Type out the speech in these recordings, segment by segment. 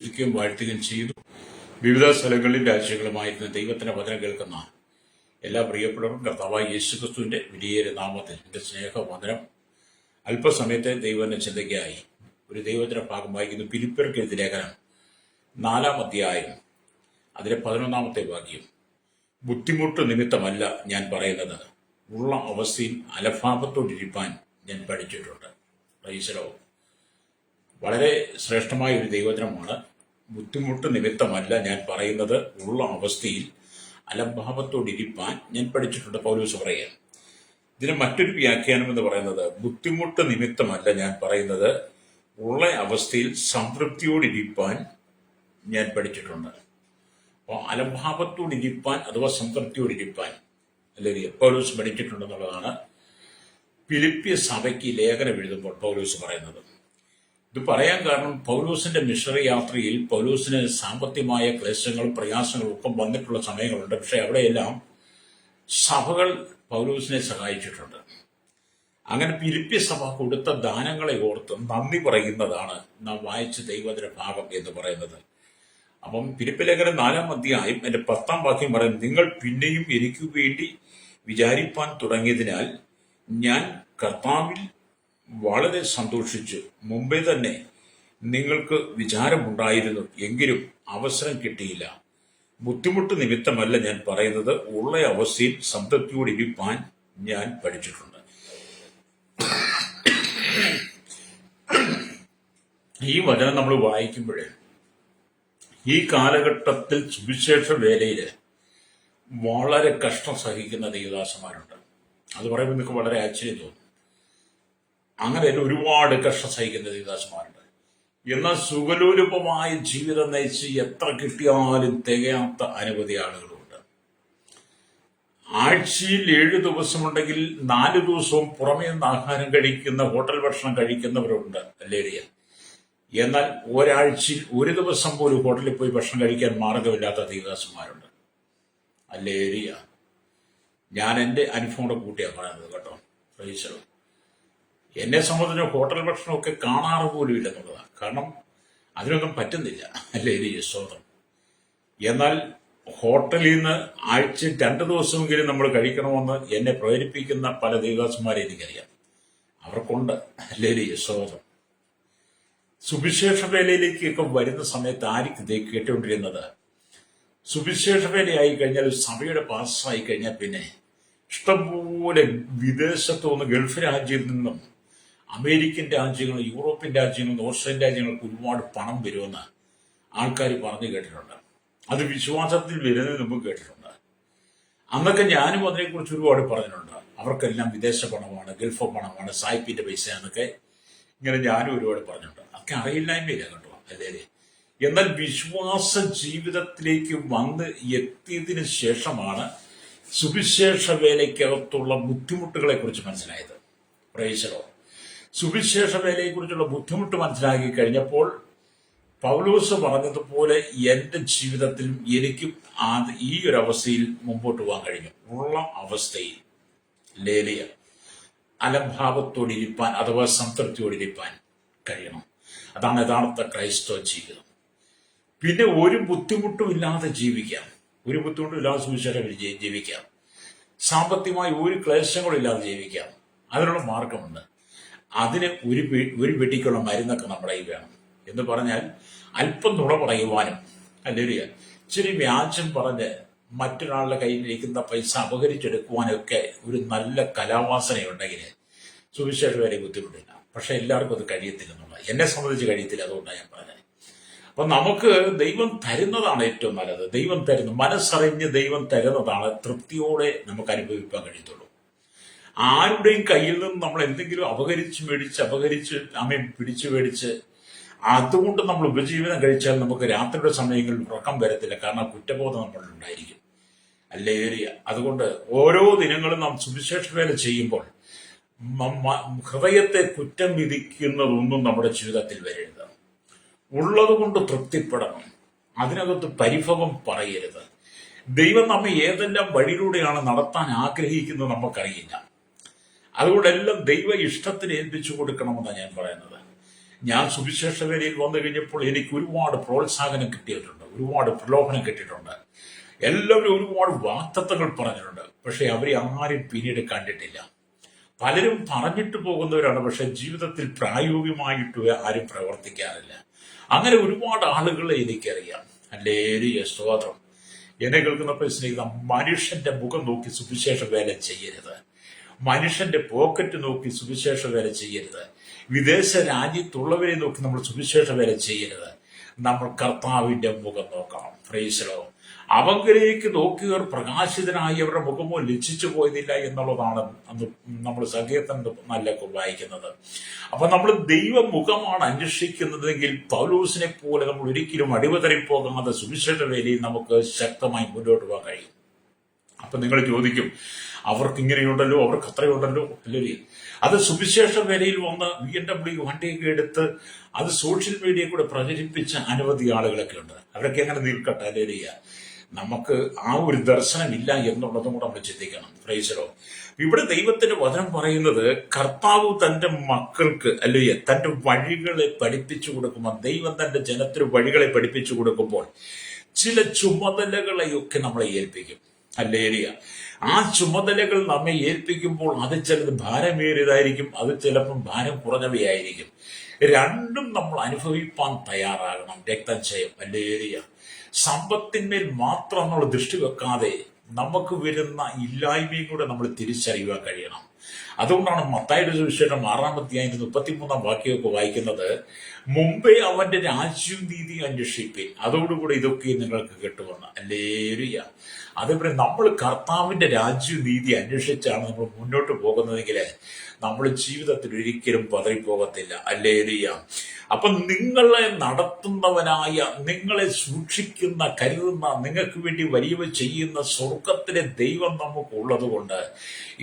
ുകയും വാഴ്ത്തുകയും ചെയ്തു. വിവിധ സ്ഥലങ്ങളിൽ രാജ്യങ്ങളുമായിരുന്ന ദൈവത്തിന്റെ വചനം കേൾക്കുന്ന എല്ലാ പ്രിയപ്പെട്ടവർക്കും കർത്താവായ യേശുക്രിസ്തുവിന്റെ വിലയേറിയ നാമത്തിൽ എന്റെ സ്നേഹവന്ദനം. അല്പസമയത്തെ ദൈവത്തിന്റെ ചിന്തയ്ക്കായി ഒരു ദൈവത്തിന്റെ ഭാഗം വായിക്കുന്നു. ഫിലിപ്പിയർക്ക് എഴുതിയ ലേഖനം 4-ാം അധ്യായം അതിലെ 11-ാമത്തെ വാക്യം. ബുദ്ധിമുട്ട് നിമിത്തമല്ല ഞാൻ പറയുന്നത്, ഉള്ള അവസ്ഥയിൽ അലഭാവത്തോടിരിപ്പാൻ ഞാൻ പഠിച്ചിട്ടുണ്ട്. പ്രൈസലോ. വളരെ ശ്രേഷ്ഠമായ ഒരു ദൈവവചനമാണ്. ബുദ്ധിമുട്ട് നിമിത്തമല്ല ഞാൻ പറയുന്നത്, ഉള്ള അവസ്ഥയിൽ അലംഭാവത്തോടിരിപ്പാൻ ഞാൻ പഠിച്ചിട്ടുണ്ട് പൗലോസ് പറയുക. ഇതിന് മറ്റൊരു വ്യാഖ്യാനം എന്ന് പറയുന്നത്, ബുദ്ധിമുട്ട് നിമിത്തമല്ല ഞാൻ പറയുന്നത്, ഉള്ള അവസ്ഥയിൽ സംതൃപ്തിയോടിരിപ്പാൻ ഞാൻ പഠിച്ചിട്ടുണ്ട്. അപ്പോൾ അലംഭാവത്തോടിരിപ്പാൻ അഥവാ സംതൃപ്തിയോടിരിപ്പാൻ അല്ലെങ്കിൽ പൗലോസ് പഠിച്ചിട്ടുണ്ടെന്നുള്ളതാണ് ഫിലിപ്പിയ സഭയ്ക്ക് ലേഖനം എഴുതുമ്പോൾ പൗലോസ് പറയുന്നത്. ഇത് പറയാൻ കാരണം പൗലോസിന്റെ മിഷണറി യാത്രയിൽ പൗലോസിന് സാമ്പത്തികമായ ക്ലേശങ്ങളും പ്രയാസങ്ങളും ഒക്കെ വന്നിട്ടുള്ള സമയങ്ങളുണ്ട്. പക്ഷെ അവിടെയെല്ലാം സഭകൾ പൗലോസിനെ സഹായിച്ചിട്ടുണ്ട്. അങ്ങനെ ഫിലിപ്പിയ സഭ കൊടുത്ത ദാനങ്ങളെ ഓർത്ത് നന്ദി പറയുന്നതാണ് നാം വായിച്ച ദൈവത്തിന്റെ ഭാഗം എന്ന് പറയുന്നത്. അപ്പം ഫിലിപ്പിയ ലേഖനം 4-ാം അധ്യായം എന്റെ 10-ാം വാക്യം പറയുന്നത്, നിങ്ങൾ പിന്നെയും എനിക്ക് വേണ്ടി വിചാരിപ്പാൻ തുടങ്ങിയതിനാൽ ഞാൻ കർത്താവിൽ വളരെ സന്തോഷിച്ചു. മുമ്പേ തന്നെ നിങ്ങൾക്ക് വിചാരമുണ്ടായിരുന്നു, എങ്കിലും അവസരം കിട്ടിയില്ല. ബുദ്ധിമുട്ട് നിമിത്തമല്ല ഞാൻ പറയുന്നത്, ഉള്ള അവസ്ഥയിൽ സംതൃപ്തിയോടെ ഇരിപ്പാൻ ഞാൻ പഠിച്ചിട്ടുണ്ട്. ഈ വചനം നമ്മൾ വായിക്കുമ്പോൾ ഈ കാലഘട്ടത്തിൽ സുവിശേഷ വേലയിൽ വളരെ കഷ്ടം സഹിക്കുന്ന ദൈവദാസന്മാരുണ്ട്. അത് പറയുമ്പോൾ നിങ്ങൾക്ക് വളരെ ആശ്ചര്യം തോന്നും. അങ്ങനെ ഒരുപാട് കഷ്ടം സഹിക്കുന്ന ദൈവദാസന്മാരുണ്ട്. എന്നാൽ സുഖലോലുപമായ ജീവിതം നയിച്ച് എത്ര കിട്ടിയാലും തികയാത്ത അനവധി ആളുകളുണ്ട്. ആഴ്ചയിൽ 7 ദിവസമുണ്ടെങ്കിൽ 4 ദിവസവും പുറമേ നിന്ന് ആഹാരം കഴിക്കുന്ന, ഹോട്ടൽ ഭക്ഷണം കഴിക്കുന്നവരുണ്ട്. അല്ലേരിയ. എന്നാൽ ഒരാഴ്ചയിൽ 1 ദിവസം പോലും ഹോട്ടലിൽ പോയി ഭക്ഷണം കഴിക്കാൻ മാർഗമില്ലാത്ത ദൈവദാസന്മാരുണ്ട്. അല്ലേരിയ. ഞാൻ എൻ്റെ അനുഭവം കൂട്ടിയാണ് പറയുന്നത് കേട്ടോ. പ്രൈസലോ. എന്നെ സംബന്ധിച്ച് ഹോട്ടൽ ഭക്ഷണമൊക്കെ കാണാറ് പോലും ഇല്ലെന്നുള്ളതാണ്. കാരണം അതിനൊന്നും പറ്റുന്നില്ല. അല്ലേ സ്വതം. എന്നാൽ ഹോട്ടലിൽ നിന്ന് ആഴ്ച 2 ദിവസമെങ്കിലും നമ്മൾ കഴിക്കണമെന്ന് എന്നെ പ്രേരിപ്പിക്കുന്ന പല ദൈവദാസന്മാരെ എനിക്കറിയാം. അവർക്കുണ്ട്. അല്ലേ സ്വതം. സുവിശേഷ വേലയിലേക്കൊക്കെ വരുന്ന സമയത്ത് ആയിരിക്കും കേട്ടുകൊണ്ടിരുന്നത്, സുവിശേഷ വേലയായി കഴിഞ്ഞാൽ, സഭയുടെ പാസ്സായി കഴിഞ്ഞാൽ പിന്നെ ഇഷ്ടംപോലെ വിദേശത്തു നിന്ന്, ഗൾഫ് രാജ്യത്തിൽ നിന്നും, അമേരിക്കൻ രാജ്യങ്ങൾ, യൂറോപ്യൻ രാജ്യങ്ങൾ, ഓസ്ട്രേലിയൻ രാജ്യങ്ങൾക്ക് ഒരുപാട് പണം വരുമെന്ന് ആൾക്കാർ പറഞ്ഞു കേട്ടിട്ടുണ്ട്. അത് വിശ്വാസത്തിൽ വരുന്നതിന് മുമ്പ് കേട്ടിട്ടുണ്ട്. അന്നൊക്കെ ഞാനും അതിനെക്കുറിച്ച് ഒരുപാട് പറഞ്ഞിട്ടുണ്ട്. അവർക്കെല്ലാം വിദേശ പണമാണ്, ഗൾഫ് പണമാണ്, സായിപ്പിന്റെ പൈസ എന്നൊക്കെ ഇങ്ങനെ ഞാനും ഒരുപാട് പറഞ്ഞിട്ടുണ്ട്. അതൊക്കെ അറിയില്ലായ്മയില്ല കേട്ടോ. അല്ലേ. എന്നാൽ വിശ്വാസ ജീവിതത്തിലേക്ക് വന്ന് എത്തിയതിനു ശേഷമാണ് സുവിശേഷ വേലയ്ക്കകത്തുള്ള ബുദ്ധിമുട്ടുകളെ കുറിച്ച് മനസ്സിലായത്. പ്രൈസലോ. സുവിശേഷ വേലയെക്കുറിച്ചുള്ള ബുദ്ധിമുട്ട് മനസ്സിലാക്കി കഴിഞ്ഞപ്പോൾ പൗലോസ് പറഞ്ഞതുപോലെ എൻ്റെ ജീവിതത്തിലും എനിക്കും ഈ ഒരു അവസ്ഥയിൽ മുമ്പോട്ട് പോകാൻ കഴിഞ്ഞു. ഉള്ള അവസ്ഥയിൽ ലേലിയ അലംഭാവത്തോടിരിപ്പാൻ അഥവാ സംതൃപ്തിയോടിരിപ്പാൻ കഴിയണം. അതാണ് യഥാർത്ഥ ക്രൈസ്തവ ജീവിതം. പിന്നെ ഒരു ബുദ്ധിമുട്ടും ഇല്ലാതെ ജീവിക്കാം. ഒരു ബുദ്ധിമുട്ടും ഇല്ലാതെ സുവിശേഷം ജീവിക്കാം. സാമ്പത്തികമായി ഒരു ക്ലേശങ്ങളും ഇല്ലാതെ ജീവിക്കാം. അതിനുള്ള മാർഗമുണ്ട്. അതിന് ഒരു വെട്ടിക്കുള്ള മരുന്നൊക്കെ നമ്മുടെ കയ്യിൽ വേണം. എന്ന് പറഞ്ഞാൽ അല്പം നുണ പറയുവാനും, അല്ലെങ്കിൽ ഇച്ചിരി വ്യാജം പറഞ്ഞ് മറ്റൊരാളുടെ കയ്യിലിരിക്കുന്ന പൈസ അപഹരിച്ചെടുക്കുവാനൊക്കെ ഒരു നല്ല കലാവാസനയുണ്ടെങ്കിൽ സുവിശേഷ വരെ ബുദ്ധിമുട്ടില്ല. പക്ഷെ എല്ലാവർക്കും അത് കഴിയത്തില്ലെന്നുള്ള, എന്നെ സംബന്ധിച്ച് കഴിയത്തില്ല. അതുകൊണ്ടാണ് ഞാൻ പറഞ്ഞത്. അപ്പൊ നമുക്ക് ദൈവം തരുന്നതാണ് ഏറ്റവും നല്ലത്. ദൈവം തരുന്ന, മനസ്സറിഞ്ഞ് ദൈവം തരുന്നതാണ് തൃപ്തിയോടെ നമുക്ക് അനുഭവിക്കാൻ കഴിയത്തുള്ളൂ. ആരുടെയും കയ്യിൽ നിന്ന് നമ്മൾ എന്തെങ്കിലും അപഹരിച്ച് പിടിച്ചു മേടിച്ച് അതുകൊണ്ട് നമ്മൾ ഉപജീവനം കഴിച്ചാൽ നമുക്ക് രാത്രിയുടെ സമയങ്ങളിൽ ഉറക്കം വരത്തില്ല. കാരണം കുറ്റബോധം നമ്മളുണ്ടായിരിക്കും. അല്ലേ ഏരിയ. അതുകൊണ്ട് ഓരോ ദിനങ്ങളും നാം സുവിശേഷ വേല ചെയ്യുമ്പോൾ ഹൃദയത്തെ കുറ്റം വിധിക്കുന്നതൊന്നും നമ്മുടെ ജീവിതത്തിൽ വരരുത്. ഉള്ളത് കൊണ്ട് തൃപ്തിപ്പെടണം. അതിനകത്ത് പരിഭവം പറയരുത്. ദൈവം നമ്മെ ഏതെല്ലാം വഴിയിലൂടെയാണ് നടത്താൻ ആഗ്രഹിക്കുന്നത് നമുക്കറിയില്ല. അതുകൊണ്ടെല്ലാം ദൈവ ഇഷ്ടത്തിന് ഏൽപ്പിച്ചു കൊടുക്കണമെന്നാണ് ഞാൻ പറയുന്നത്. ഞാൻ സുവിശേഷ വേലയിൽ വന്നു കഴിഞ്ഞപ്പോൾ എനിക്ക് ഒരുപാട് പ്രോത്സാഹനം കിട്ടിയിട്ടുണ്ട്, ഒരുപാട് പ്രലോഭനം കിട്ടിയിട്ടുണ്ട്. എല്ലാവരും ഒരുപാട് വാക്തത്വങ്ങൾ പറഞ്ഞിട്ടുണ്ട്. പക്ഷെ അവരെ ആരും പിന്നീട് കണ്ടിട്ടില്ല. പലരും പറഞ്ഞിട്ട് പോകുന്നവരാണ്, പക്ഷെ ജീവിതത്തിൽ പ്രായോഗികമായിട്ട് ആരും പ്രവർത്തിക്കാറില്ല. അങ്ങനെ ഒരുപാട് ആളുകളെ എനിക്കറിയാം. ഹല്ലേലൂയ, സ്തോത്രം. എന്നെ കേൾക്കുന്ന സ്നേഹിത, മനുഷ്യന്റെ മുഖം നോക്കി സുവിശേഷ വേല ചെയ്യരുത്. മനുഷ്യന്റെ പോക്കറ്റ് നോക്കി സുവിശേഷ വേല ചെയ്യരുത്. വിദേശ രാജ്യത്തുള്ളവരെ നോക്കി നമ്മൾ സുവിശേഷ വേല ചെയ്യരുത്. നമ്മൾ കർത്താവിന്റെ മുഖം നോക്കണം. Praise the Lord. അവങ്കിലേക്ക് നോക്കിയവർ പ്രകാശിതനായി അവരുടെ മുഖമോ ലജ്ജിച്ചു പോയതില്ല എന്നുള്ളതാണ് അന്ന് നമ്മൾ സങ്കീർത്തനം നല്ല വായിക്കുന്നത്. അപ്പൊ നമ്മൾ ദൈവമുഖമാണ് അന്വേഷിക്കുന്നതെങ്കിൽ പൗലോസിനെ പോലെ നമ്മൾ ഒരിക്കലും അടിവതറിപ്പോകാതെ സുവിശേഷ വേലയിൽ നമുക്ക് ശക്തമായി മുന്നോട്ട് പോകാൻ കഴിയും. അപ്പൊ നിങ്ങൾ ചോദിക്കും, അവർക്ക് ഇങ്ങനെയുണ്ടല്ലോ, അവർക്ക് അത്രയുണ്ടല്ലോ. അല്ലേ, അത് സുവിശേഷ വേലയിൽ വന്ന് BMW വണ്ടിയൊക്കെ എടുത്ത് അത് സോഷ്യൽ മീഡിയ കൂടെ പ്രചരിപ്പിച്ച അനവധി ആളുകളൊക്കെ ഉണ്ട്. അവരൊക്കെ അങ്ങനെ നിൽക്കട്ടെ. അല്ലേ, നമുക്ക് ആ ഒരു ദർശനമില്ല എന്നുള്ളതും കൂടെ നമ്മൾ ചിന്തിക്കണം. Price the Lord. ഇവിടെ ദൈവത്തിന്റെ വചനം പറയുന്നത്, കർത്താവ് തന്റെ മക്കൾക്ക് അല്ലേ തന്റെ വഴികളെ പഠിപ്പിച്ചു കൊടുക്കുമ്പോൾ, ദൈവം തന്റെ ജനത്തിന് വഴികളെ പഠിപ്പിച്ചു കൊടുക്കുമ്പോൾ ചില ചുമതലകളെയൊക്കെ നമ്മളെ ഏൽപ്പിക്കും. ഹല്ലേലൂയ. ആ ചുമതലകൾ നമ്മെ ഏൽപ്പിക്കുമ്പോൾ അത് ചിലത് ഭാരമേറിയതായിരിക്കും, അത് ചിലപ്പം ഭാരം കുറഞ്ഞവയായിരിക്കും. രണ്ടും നമ്മൾ അനുഭവിപ്പാൻ തയ്യാറാകണം. രക്തജയം. ഹല്ലേലൂയ. സമ്പത്തിന്മേൽ മാത്രം നമ്മൾ ദൃഷ്ടി വെക്കാതെ നമുക്ക് വരുന്ന ഇല്ലായ്മയും കൂടെ നമ്മൾ തിരിച്ചറിയുവാൻ കഴിയണം. അതുകൊണ്ടാണ് മത്തായിയുടെ സുവിശേഷം 6-ാം അധ്യായം 33-ാം വാക്യമൊക്കെ വായിക്കുന്നത്, മുമ്പേ അവന്റെ രാജ്യവും നീതിയും അന്വേഷിപ്പിൻ, അതോടുകൂടി ഇതൊക്കെ നിങ്ങൾക്ക് കിട്ടുമെന്ന്. ഹല്ലേലൂയ. അതേപോലെ നമ്മൾ കർത്താവിന്റെ രാജ്യവും നീതി അന്വേഷിച്ചാണ് നമ്മൾ മുന്നോട്ട് പോകുന്നതെങ്കിൽ നമ്മൾ ജീവിതത്തിൽ ഒരിക്കലും പതറിപ്പോകത്തില്ല. ഹല്ലേലൂയ. അപ്പൊ നിങ്ങളെ നടത്തുന്നവനായ, നിങ്ങളെ സൂക്ഷിക്കുന്ന, കരുതുന്ന, നിങ്ങൾക്ക് വേണ്ടി വലിയവ ചെയ്യുന്ന സ്വർഗത്തിലെ ദൈവം നമുക്കുള്ളത് കൊണ്ട്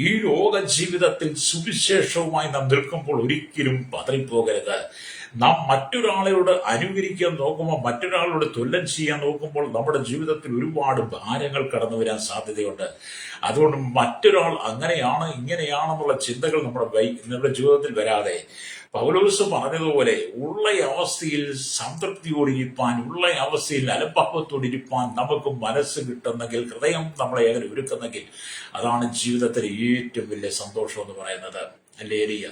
ഈ ലോക ജീവിതത്തിൽ സുവിശേഷവുമായി നാം നിൽക്കുമ്പോൾ ഒരിക്കലും പതറിപ്പോകരുത്. നാം മറ്റൊരാളോട് അനുകരിക്കാൻ നോക്കുമ്പോൾ, മറ്റൊരാളോട് തുല്യം ചെയ്യാൻ നോക്കുമ്പോൾ നമ്മുടെ ജീവിതത്തിൽ ഒരുപാട് ഭാരങ്ങൾ കടന്നു വരാൻ സാധ്യതയുണ്ട്. അതുകൊണ്ട് മറ്റൊരാൾ അങ്ങനെയാണ് ഇങ്ങനെയാണെന്നുള്ള ചിന്തകൾ നമ്മുടെ ജീവിതത്തിൽ വരാതെ, പൗലോസ് പറഞ്ഞതുപോലെ ഉള്ള അവസ്ഥയിൽ സംതൃപ്തിയോടിരിപ്പാൻ, ഉള്ള അവസ്ഥയിൽ അലംഭാവത്തോടിരിപ്പാൻ നമുക്ക് മനസ്സ് കിട്ടുന്നെങ്കിൽ, ഹൃദയം നമ്മളെ അങ്ങനെ ഒരുക്കുന്നെങ്കിൽ, അതാണ് ജീവിതത്തിലെ ഏറ്റവും വലിയ സന്തോഷം എന്ന് പറയുന്നത്. ഹല്ലേലൂയ.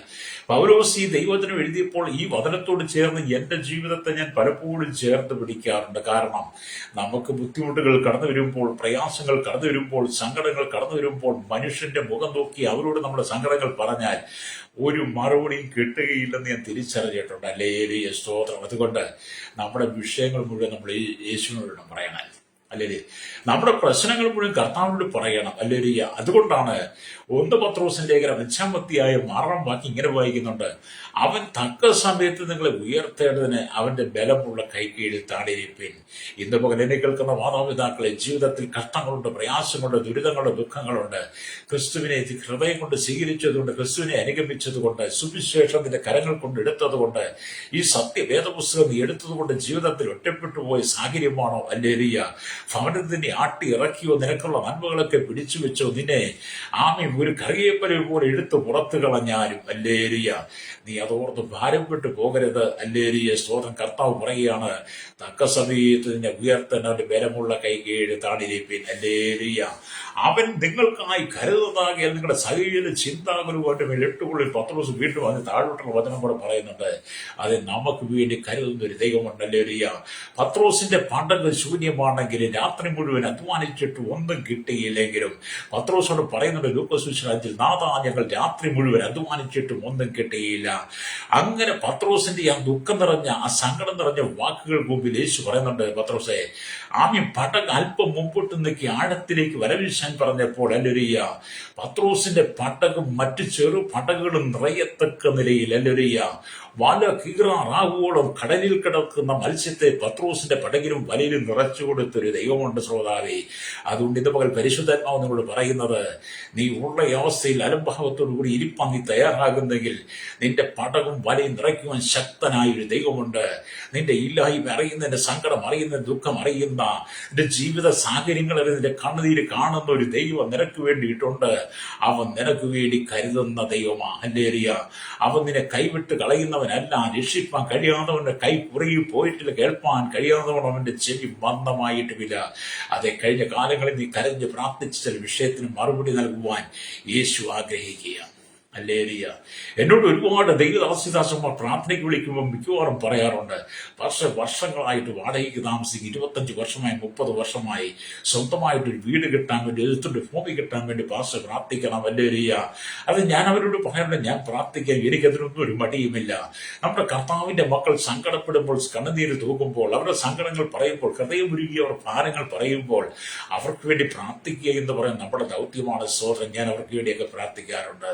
പൗലോസ് ഈ ദൈവത്തിനും എഴുതിയപ്പോൾ ഈ വചനത്തോട് ചേർന്ന് എന്റെ ജീവിതത്തെ ഞാൻ പലപ്പോഴും ചേർത്ത് പിടിക്കാറുണ്ട്. കാരണം നമുക്ക് ബുദ്ധിമുട്ടുകൾ കടന്നു വരുമ്പോൾ, പ്രയാസങ്ങൾ കടന്നു വരുമ്പോൾ, സങ്കടങ്ങൾ കടന്നു വരുമ്പോൾ മനുഷ്യന്റെ മുഖം നോക്കി അവരോട് നമ്മുടെ സങ്കടങ്ങൾ പറഞ്ഞാൽ ഒരു മറുപടിയും കിട്ടുകയില്ലെന്ന് ഞാൻ തിരിച്ചറിഞ്ഞിട്ടുണ്ട്. ഹല്ലേലൂയ, സ്തോത്രം. അതുകൊണ്ട് നമ്മുടെ വിഷയങ്ങൾ മുഴുവൻ നമ്മൾ യേശുവിനോട് പറയണം. അല്ലേ, നമ്മുടെ പ്രശ്നങ്ങൾ മുഴുവൻ കർത്താവിനോട് പറയണം. ഹല്ലേലൂയ. അതുകൊണ്ടാണ് 1 പത്രോസിന്റെ ലേഖനം 5-ാം അധ്യായം 6-ാം വാക്യം ഇങ്ങനെ വായിക്കുന്നുണ്ട്, അവൻ തക്ക സമയത്ത് നിങ്ങളെ ഉയർത്തേണ്ടതിന് അവന്റെ ബലമുള്ള കൈക്കീഴിൽ താടിയിരിപ്പിൻ. ഇന്ന് പകൽ എന്നെ കേൾക്കുന്ന മാതാപിതാക്കളെ, ജീവിതത്തിൽ കഷ്ടങ്ങളുണ്ട്, പ്രയാസങ്ങളുണ്ട്, ദുരിതങ്ങളുണ്ട്, ദുഃഖങ്ങളുണ്ട്. ക്രിസ്തുവിനെ ഹൃദയം കൊണ്ട് സ്വീകരിച്ചതുകൊണ്ട്, ക്രിസ്തുവിനെ അനുഗമിച്ചതുകൊണ്ട്, സുവിശേഷത്തിന്റെ കരങ്ങൾ കൊണ്ട് എടുത്തതുകൊണ്ട്, ഈ സത്യവേദപുസ്തകം നീ എടുത്തതുകൊണ്ട് ജീവിതത്തിൽ ഒറ്റപ്പെട്ടു പോയ സാഹചര്യമാണോ? ഹല്ലേലൂയ. ഭവനത്തിനെ ആട്ടി ഇറക്കിയോ, നിനക്കുള്ള നന്മകളൊക്കെ പിടിച്ചു വെച്ചോ, നിന്നെ ഒരു കറിയേപ്പല പോലെ എടുത്ത് പുറത്തു കളഞ്ഞാലും, ഹല്ലേലൂയ, നീ അതോർത്ത് ഭാരപ്പെട്ടു പോകരുത്. ഹല്ലേലൂയ, സ്തോത്രം. കർത്താവ് പറയുകയാണ്, തക്ക സമയത്ത് നിന്നെ ഉയർത്താൻ അവന്റെ ബലമുള്ള കൈ കീഴ് താണിരിപ്പിൻ. ഹല്ലേലൂയ. അവൻ നിങ്ങൾക്കായി കരുതുന്നതാകിയാൽ നിങ്ങളുടെ സകല ചിന്താകുലമായിട്ട് മേലിട്ടുകൊള്ളിൽ. പത്രോസ് വീണ്ടും അതിന് താഴോട്ടുള്ള വചനം കൂടെ പറയുന്നുണ്ട്, അത് നമുക്ക് വേണ്ടി കരുതുന്ന ഒരു ദൈവമുണ്ട്. ഹല്ലേലൂയ. പത്രോസിന്റെ പണ്ടങ്ങൾ ശൂന്യമാണെങ്കിലും, രാത്രി മുഴുവൻ അധ്വാനിച്ചിട്ട് ഒന്നും കിട്ടിയില്ലെങ്കിലും, പത്രോസോട് പറയുന്നുണ്ട് ലൂക്കോസ് സുവിശേഷത്തിൽ, നാഥാ, ഞങ്ങൾ രാത്രി മുഴുവൻ അധ്വാനിച്ചിട്ടും ഒന്നും കിട്ടിയില്ല. അങ്ങനെ പത്രോസിന്റെ ആ ദുഃഖം നിറഞ്ഞ, ആ സങ്കടം നിറഞ്ഞ വാക്കുകൾക്ക് മുമ്പിൽ യേശു പറയുന്നുണ്ട്, പത്രോസേ, ആമീൻ, പടക് അല്പം മുമ്പോട്ട് നിൽക്കി ആഴത്തിലേക്ക് വരവീശാൻ പറഞ്ഞപ്പോൾ, ഹല്ലേലൂയ, പത്രോസിന്റെ പടകും മറ്റു ചെറു പടകുകളും നിറയത്തക്ക നിലയിൽ, ഹല്ലേലൂയ, വല കീറാറാവുവോളം കടലിൽ കിടക്കുന്ന മത്സ്യത്തെ പത്രോസിന്റെ പടകിലും വലയിലും നിറച്ചു കൊടുത്തൊരു ദൈവമുണ്ട് ശ്രോതാവേ. അതുകൊണ്ട് ഇത് പകൽ പരിശുദ്ധാത്മാവ് നിങ്ങളോട് പറയുന്നത്, നീ ഉള്ള അവസ്ഥയിൽ അലംഭാവത്തോടു കൂടി ഇരിപ്പാൻ നീ തയ്യാറാകുന്നെങ്കിൽ നിന്റെ പടകും വലയും നിറയ്ക്കുവാൻ ശക്തനായൊരു ദൈവമുണ്ട്. നിന്റെ ഇല്ലായ്മ അറിയുന്ന, നിന്റെ സങ്കടം അറിയുന്ന, ദുഃഖം അറിയുന്ന, നിന്റെ ജീവിത സാഹചര്യങ്ങൾ അറിയുന്ന, നിന്റെ കണ്ണുനീര് കാണുന്ന ഒരു ദൈവം നിനക്ക് വേണ്ടിയിട്ടുണ്ട്. അവൻ നിനക്ക് വേണ്ടി കരുതുന്ന ദൈവമാ. ഹല്ലേലൂയ. അവൻ നിന്നെ കൈവിട്ട് കളയുന്ന കഴിയാത്തവനല്ല, രക്ഷിപ്പാൻ കഴിയാത്തവന്റെ കൈ കുറുകി പോയിട്ടില്ല, കേൾപ്പാൻ കഴിയാത്തവൻ അവന്റെ ചെവി മന്ദമായിട്ടുമില്ല. അതെ, കഴിഞ്ഞ കാലങ്ങളിൽ നീ കരഞ്ഞ് പ്രാർത്ഥിച്ച ചില വിഷയത്തിന് മറുപടി നൽകുവാൻ യേശു ആഗ്രഹിക്കുക. ഹല്ലേലൂയ. എന്നോട് ഒരുപാട് ദൈവദാസന്മാർ പ്രാർത്ഥനയ്ക്ക് വിളിക്കുമ്പോൾ മിക്കവാറും പറയാറുണ്ട്, വർഷങ്ങളായിട്ട് വാടകയ്ക്ക് താമസിക്കും, 25 വർഷമായി 30 വർഷമായി സ്വന്തമായിട്ടൊരു വീട് കിട്ടാൻ വേണ്ടി, എഴുത്തൊരു ഭൂമി കിട്ടാൻ വേണ്ടി പാസ്റ്റർ പ്രാർത്ഥിക്കണം. ഹല്ലേലൂയ. അത് ഞാൻ അവരോട് പറയാറുണ്ട്, ഞാൻ പ്രാർത്ഥിക്കാൻ എനിക്കതിനൊന്നും ഒരു മടിയുമില്ല. നമ്മുടെ കർത്താവിന്റെ മക്കൾ സങ്കടപ്പെടുമ്പോൾ, കണ്ണുനീര് തൂകുമ്പോൾ, അവരുടെ സങ്കടങ്ങൾ പറയുമ്പോൾ, ഹൃദയം ഉരുകി അവർ ഭാരങ്ങൾ പറയുമ്പോൾ അവർക്ക് വേണ്ടി പ്രാർത്ഥിക്കുക എന്ന് പറയുന്നത് നമ്മുടെ ദൗത്യമാണ്. സോദരൻ, ഞാൻ അവർക്ക് വേണ്ടിയൊക്കെ പ്രാർത്ഥിക്കാറുണ്ട്.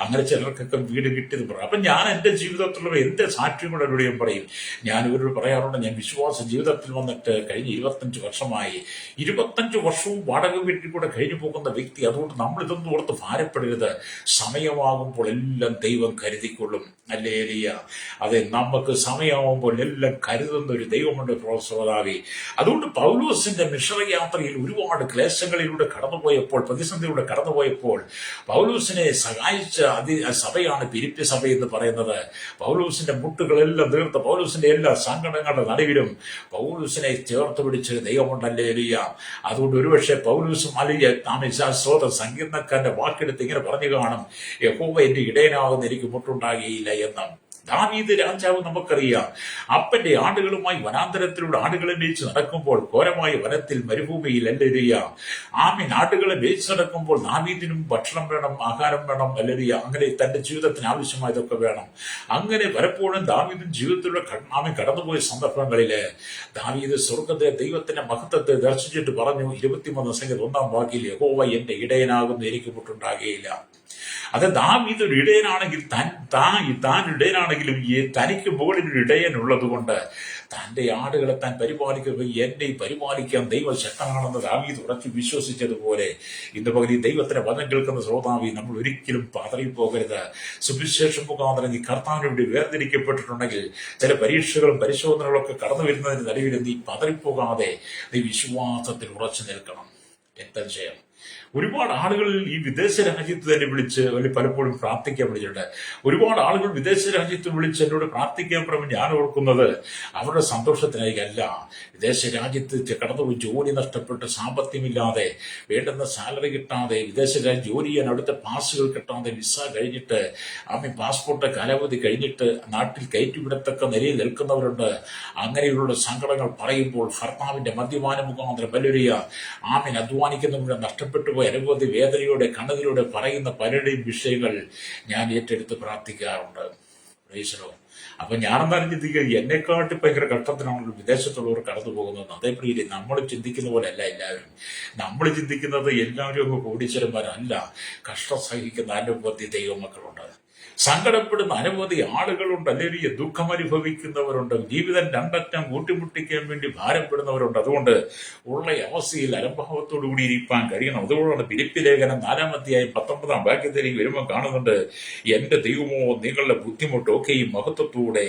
അങ്ങനെ ചിലർക്കൊക്കെ വീട് കിട്ടിയത് പറയും. അപ്പൊ ഞാൻ എന്റെ ജീവിതത്തിലുള്ള എന്റെ സാക്ഷ്യം കൂടെ എവിടെയും പറയും. ഞാൻ ഇവരോട് പറയാറുണ്ട്, ഞാൻ വിശ്വാസ ജീവിതത്തിൽ വന്നിട്ട് കഴിഞ്ഞ 25 വർഷമായി, 25 വർഷവും വാടക വീട്ടിൽ കൂടെ കഴിഞ്ഞു പോകുന്ന വ്യക്തി. അതുകൊണ്ട് നമ്മൾ ഇതൊന്നും ഓർത്ത് ഭാരപ്പെടരുത്. സമയമാകുമ്പോൾ എല്ലാം ദൈവം കരുതിക്കൊള്ളും. ഹല്ലേലൂയ. അതെ, നമുക്ക് സമയമാകുമ്പോൾ എല്ലാം കരുതുന്ന ഒരു ദൈവമുണ്ട് പ്രോത്സാഹി. അതുകൊണ്ട് പൗലോസിന്റെ മിഷണറി യാത്രയിൽ ഒരുപാട് ക്ലേശങ്ങളിലൂടെ കടന്നുപോയപ്പോൾ, പ്രതിസന്ധിയിലൂടെ കടന്നുപോയപ്പോൾ പൗലോസിനെ സഹായിച്ച സഭയാണ് ഫിലിപ്പി സഭ എന്ന് പറയുന്നത്. പൗലോസിന്റെ മുട്ടുകളെല്ലാം തീർത്ത്, പൗലോസിന്റെ എല്ലാ സങ്കടങ്ങളുടെ നടുവിലും പൗലോസിനെ ചേർത്ത് പിടിച്ച് ദൈവമുണ്ട്. ഹല്ലേലൂയ. അതുകൊണ്ട് ഒരുപക്ഷെ പൗലോസും സങ്കീർണക്കാരന്റെ വാക്കെടുത്ത് ഇങ്ങനെ പറഞ്ഞു കാണും, യഹോവ എന്റെ ഇടയനാകുന്ന എനിക്ക് മുട്ടുണ്ടാകിയില്ല എന്ന്. ദാവീദ് രാജാവ് നമുക്കറിയാം, അപ്പന്റെ ആടുകളുമായി വനാന്തരത്തിലൂടെ ആടുകളെ മേയിച്ച് നടക്കുമ്പോൾ, ഘോരമായ വനത്തിൽ മരുഭൂമിയിൽ, ഹല്ലേലൂയ, ആമീൻ, ആടുകളെ മേയിച്ച് നടക്കുമ്പോൾ ദാവീദിനും ഭക്ഷണം വേണം, ആഹാരം വേണം, ഹല്ലേലൂയ, അങ്ങനെ തന്റെ ജീവിതത്തിന് ആവശ്യമായതൊക്കെ വേണം. അങ്ങനെ പലപ്പോഴും ദാവീദും ജീവിതത്തിലൂടെ കടന്നുപോയ സന്ദർഭങ്ങളില് ദാവീദ് സ്വർഗ്ഗത്തെ ദൈവത്തിന്റെ മഹത്വത്തെ ദർശിച്ചിട്ട് പറഞ്ഞു, 23 സംഖ്യ 1 വാക്യത്തിൽ, യഹോവ എന്റെ ഇടയനാകുന്നു, എനിക്ക് മുട്ടുണ്ടാകുകയില്ല. അത് ദാവീദ് ഒരു ഇടയനാണെങ്കിൽ, താൻ ഇടയനാണെങ്കിലും തനിക്ക് മുകളിൽ ഒരു ഇടയനുള്ളത് കൊണ്ട് തന്റെ ആടുകളെ താൻ പരിപാലിക്കുക, എന്നെ പരിപാലിക്കാൻ ദൈവം ശക്തനാണെന്ന് ദാവീദ് ഉറച്ചു വിശ്വസിച്ചതുപോലെ ഇന്ന് പകൽ ഈ ദൈവത്തിന്റെ വചനം കേൾക്കുന്ന ശ്രോതാവി, നമ്മൾ ഒരിക്കലും പതറിപ്പോകരുത്. സുവിശേഷം മുഖാന്തരം നീ കർത്താവിന് വേണ്ടി വേർതിരിക്കപ്പെട്ടിട്ടുണ്ടെങ്കിൽ, ചില പരീക്ഷകളും പരിശോധനകളൊക്കെ കടന്നു വരുന്നതിന് നടുവിൽ നീ പതറിപ്പോകാതെ നീ വിശ്വാസത്തിൽ ഉറച്ചു നിൽക്കണം. രക്തം ചെയ്യാം. ഒരുപാട് ആളുകൾ ഈ വിദേശ രാജ്യത്ത് തന്നെ വിളിച്ച് പലപ്പോഴും പ്രാർത്ഥിക്കാൻ വിളിച്ചിട്ടുണ്ട്. ഒരുപാട് ആളുകൾ വിദേശ രാജ്യത്ത് വിളിച്ച് എന്നോട് പ്രാർത്ഥിക്കാൻ പറയുമ്പോൾ ഞാൻ ഓർക്കുന്നത് അവരുടെ സന്തോഷത്തിനായിക്കല്ല. വിദേശ രാജ്യത്ത് കടന്നുപോയി ജോലി നഷ്ടപ്പെട്ട്, സാമ്പത്തികമില്ലാതെ, വേണ്ടുന്ന സാലറി കിട്ടാതെ, വിദേശ രാജ്യം ജോലി ചെയ്യാൻ അവിടുത്തെ പാസുകൾ കിട്ടാതെ, വിസ കഴിഞ്ഞിട്ട്, പാസ്പോർട്ട് കാലാവധി കഴിഞ്ഞിട്ട് നാട്ടിൽ കയറ്റിവിടത്തക്ക നിലയിൽ നിൽക്കുന്നവരുണ്ട്. അങ്ങനെയുള്ള സങ്കടങ്ങൾ പറയുമ്പോൾ ഭർത്താവിന്റെ മദ്യപാന മുഖാന്തരം ഹല്ലേലൂയ, അധ്വാനിക്കുന്നവരുടെ നഷ്ടപ്പെട്ടു പോയ അനുഭവത്തിൽ വേദനയോടെ കണ്ണതിലൂടെ പറയുന്ന പലരുടെയും വിഷയങ്ങൾ ഞാൻ ഏറ്റെടുത്ത് പ്രാർത്ഥിക്കാറുണ്ട്. അപ്പൊ ഞാനെന്തായാലും ചിന്തിക്കുക, എന്നെക്കാട്ടി ഭയങ്കര കഷ്ടത്തിനാണല്ലോ വിദേശത്തുള്ളവർ കടന്നു പോകുന്നത്. അതേപ്രിയ നമ്മൾ ചിന്തിക്കുന്ന പോലെ അല്ല എല്ലാവരും. നമ്മൾ ചിന്തിക്കുന്നത് എല്ലാവരും അങ്ങ് കോടീശ്വരന്മാരല്ല. കഷ്ടം സഹിക്കുന്ന അനുഭവത്തിൽ ദൈവമക്കളുണ്ട്, സങ്കടപ്പെടുന്ന അനവധി ആളുകളുണ്ട്, അല്ലെങ്കിൽ ദുഃഖം അനുഭവിക്കുന്നവരുണ്ട്, ജീവിതം രണ്ടറ്റം കൂട്ടിമുട്ടിക്കാൻ വേണ്ടി ഭാരപ്പെടുന്നവരുണ്ട്. അതുകൊണ്ട് ഉള്ള അവസ്ഥയിൽ അലംഭാവത്തോടു കൂടി ഇരിക്കാൻ കഴിയണം. അതുകൊണ്ടാണ് ഫിലിപ്പി ലേഖനം 4-ാം അധ്യായം 19-ാം വാക്യത്തിലേക്ക് വരുമ്പോൾ കാണുന്നുണ്ട്, എന്റെ ദൈവമോ നിങ്ങളുടെ ബുദ്ധിമുട്ടൊക്കെയും മഹത്വത്തോടെ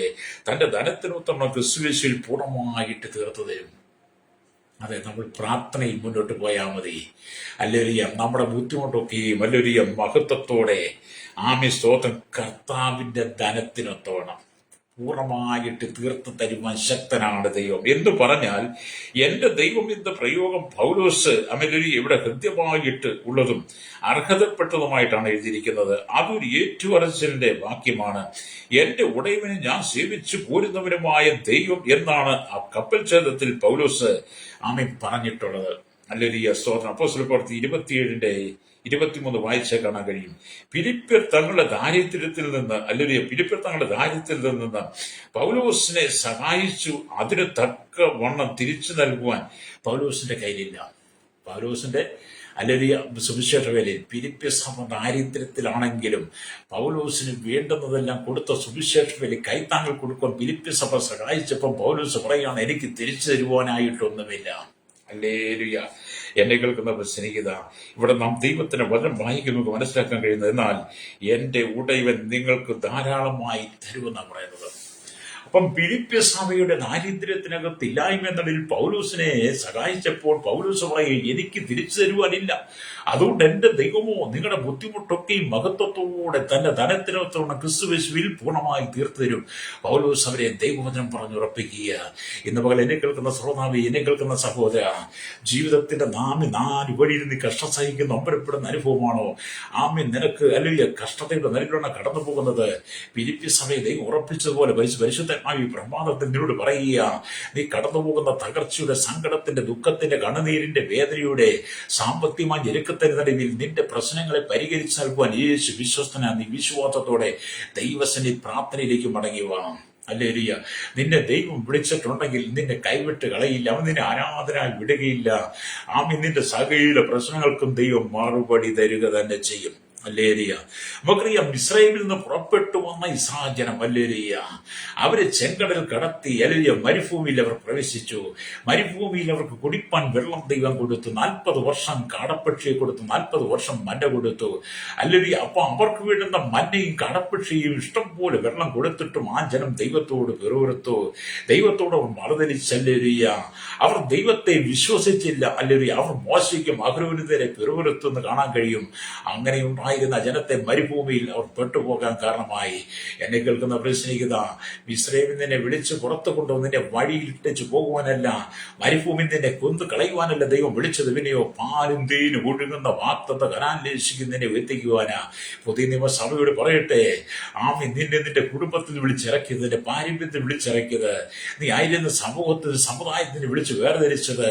തന്റെ ധനത്തിനൊത്തമ്മ ക്രിസ്തുയേശുവിൽ പൂർണ്ണമായിട്ട് തീർത്തു തരും. അതെ, നമ്മൾ പ്രാർത്ഥനയിൽ മുന്നോട്ട് പോയാൽ മതി. ഹല്ലേലൂയ. നമ്മുടെ ബുദ്ധിമുട്ടൊക്കെയും ഹല്ലേലൂയ മഹത്വത്തോടെ സ്തോത്രം കർത്താവിന്റെ ധനത്തിനൊത്തോണം പൂർണ്ണമായിട്ട് തീർത്ത് തരുവാൻ ശക്തനാണ് ദൈവം എന്ന് പറഞ്ഞാൽ, എന്റെ ദൈവം എന്ന പ്രയോഗം പൗലോസ് ഇവിടെ ഹൃദ്യമായിട്ട് ഉള്ളതും അർഹതപ്പെട്ടതുമായിട്ടാണ് എഴുതിയിരിക്കുന്നത്. അതൊരു ഏറ്റുപറച്ചിലിന്റെ വാക്യമാണ്. എന്റെ ഉടയവനെ ഞാൻ സേവിച്ചു പോരുന്നവനുമായ ദൈവം എന്നാണ് ആ കപ്പൽ ഛേദത്തിൽ പൗലോസ് പറഞ്ഞിട്ടുള്ളത്. ഹല്ലേലൂയ, സ്തോത്രം. അപ്പോസ്തല പ്രവൃത്തി 27-23 വായിച്ചാൽ കാണാൻ കഴിയും. ഫിലിപ്പ്യർ തങ്ങളുടെ ദാരിദ്ര്യത്തിൽ നിന്ന് പൗലോസിനെ സഹായിച്ചു. അതിന് തക്ക വണ്ണം തിരിച്ചു നൽകുവാൻ പൗലോസിന്റെ കയ്യിലില്ല. പൗലോസിന്റെ സുവിശേഷ വേലയിൽ ഫിലിപ്പ്യ സഭ ദാരിദ്ര്യത്തിലാണെങ്കിലും പൗലോസിന് വേണ്ടുന്നതെല്ലാം കൊടുത്ത സുവിശേഷ വേലയിൽ കൈത്താങ്ങൾ കൊടുക്കാൻ ഫിലിപ്പ്യ സഭ സഹായിച്ചപ്പോൾ പൗലോസ് പറയുകയാണ്, എനിക്ക് തിരിച്ചു തരുവാനായിട്ടൊന്നുമില്ല. ഹല്ലേലൂയ. എന്നെ കേൾക്കുന്ന സ്നേഹിത, ഇവിടെ നാം ദൈവത്തിന്റെ വചനം വായിക്കുന്നത് മനസ്സിലാക്കാൻ കഴിയുന്നത്, എന്നാൽ എന്റെ ഉടയവൻ നിങ്ങൾക്ക് ധാരാളമായി തരുമെന്നാണ് പറയുന്നത്. അപ്പം ഫിലിപ്പ്യ സഭയുടെ ദാരിദ്ര്യത്തിനകത്ത് ഇല്ലായ്മ എന്നതിൽ പൗലൂസിനെ സഹായിച്ചപ്പോൾ പൗലൂസ് പറയും, എനിക്ക് തിരിച്ചു തരുവാനില്ല. അതുകൊണ്ട് എന്റെ ദൈവമോ നിങ്ങളുടെ ബുദ്ധിമുട്ടൊക്കെയും മഹത്വത്തോടെ തന്റെ ധനത്തിനൊത്തോടെ ക്രിസ്തുയേശുവിൽ പൂർണ്ണമായി തീർത്തു തരും. പൗലോസ് അവരെ ദൈവവചനം പറഞ്ഞുറപ്പിക്കുക. ഇന്ന് പകൽ എന്നെ കേൾക്കുന്ന ശ്രോതാവി, എന്നെ കേൾക്കുന്ന സഹോദര, ജീവിതത്തിന്റെ നാല് വഴിയിൽ നീ കഷ്ടം സഹിക്കുന്ന ഒമ്പരപ്പെടുന്ന അനുഭവമാണോ? ആമീൻ. നിനക്ക് അല്ലെങ്കിൽ കഷ്ടതയുടെ നരിലാണ് കടന്നു പോകുന്നത്. ഫിലിപ്പ്യ സഭയെ ദൈവം ഉറപ്പിച്ചതുപോലെ പരിശുദ്ധമായി പ്രമാദത്തിൽ നിന്നോട് പറയുക, നീ കടന്നു പോകുന്ന തകർച്ചയുടെ, സങ്കടത്തിന്റെ, ദുഃഖത്തിന്റെ, കണ്ണുനീരിന്റെ, വേദനയുടെ, സാമ്പത്തികമായ ഞെരുക്കത്തിന് നടുവിൽ നിന്റെ പ്രശ്നങ്ങളെ പരിഹരിച്ചു നൽകുവാൻ യേശു വിശ്വസ്തനാ. നീ വിശ്വാസത്തോടെ ദൈവസന്നിധി പ്രാർത്ഥനയിലേക്ക് മടങ്ങി വാ. ഹല്ലേലൂയ. നിന്നെ ദൈവം വിളിച്ചിട്ടുണ്ടെങ്കിൽ നിന്നെ കൈവിട്ട് കളയില്ല. അവൻ നിന്നെ ആരാധനായി വിടുകയില്ല. ആമീൻ. നിന്റെ സകല പ്രശ്നങ്ങൾക്കും ദൈവം മറുപടി തരിക തന്നെ ചെയ്യും. ഹല്ലേലൂയ. നമുക്കറിയാം, ഇസ്രായേലിൽ നിന്ന് പുറപ്പെട്ടു വന്ന ഇസ്രായേൽ ജനം, ഹല്ലേലൂയ, അവരെ ചെങ്കടൽ കടത്തി, ഹല്ലേലൂയ, മരുഭൂമിയിൽ അവർ പ്രവേശിച്ചു. മരുഭൂമിയിൽ അവർക്ക് കുടിപ്പാൻ വെള്ളം ദൈവം കൊടുത്തു. 40 വർഷം കാടപ്പക്ഷിയെ കൊടുത്തു. 40 വർഷം മന്ന കൊടുത്തു. ഹല്ലേലൂയ. അപ്പൊ അവർക്ക് വേണ്ടുന്ന മന്നയും കാടപ്പക്ഷിയും ഇഷ്ടം പോലെ വെള്ളം കൊടുത്തിട്ടും ആ ജനം ദൈവത്തോട് പിറുപിറുത്തു. ദൈവത്തോട് അവർ മറുതലിച്ച്, ഹല്ലേലൂയ, അവർ ദൈവത്തെ വിശ്വസിച്ചില്ല. ഹല്ലേലൂയ. അവർ മോശയ്ക്കും അഹരോനെതിരെ പിറുപിറുത്തു എന്ന് കാണാൻ കഴിയും. അങ്ങനെയുണ്ടായി ജനത്തെ മരുഭൂമിയിൽ അവർ പെട്ടുപോകാൻ കാരണമായി. എന്നെ കേൾക്കുന്ന പ്രശ്നിക്കുന്ന, മിസ്രയീമിൽ നിന്നെ വിളിച്ച് പുറത്തു കൊണ്ടുവന്ന് നിന്നെ വഴിയിൽ ഇട്ടു പോകുവാനല്ല, മരുഭൂമിയിൽ നിന്നെ കൊന്നു കളയുവാനല്ല ദൈവം വിളിച്ചത്. പിന്നെയോ പാലും തേനും ഒഴുകുന്ന വാഗ്ദത്ത കനാനിലേക്ക് നിന്നെ എത്തിക്കുവാനാ. പുതിയ നിയമസഭയോട് പറയട്ടെ, ആമീൻ. നിന്റെ കുടുംബത്തിൽ വിളിച്ചിറക്കിയത്, നിന്റെ പാരമ്പര്യത്തിൽ വിളിച്ചിറക്കിയത്, നീ ആയിരുന്ന സമൂഹത്തിൽ സമുദായത്തിന് വിളിച്ച് വേർതിരിച്ചത്,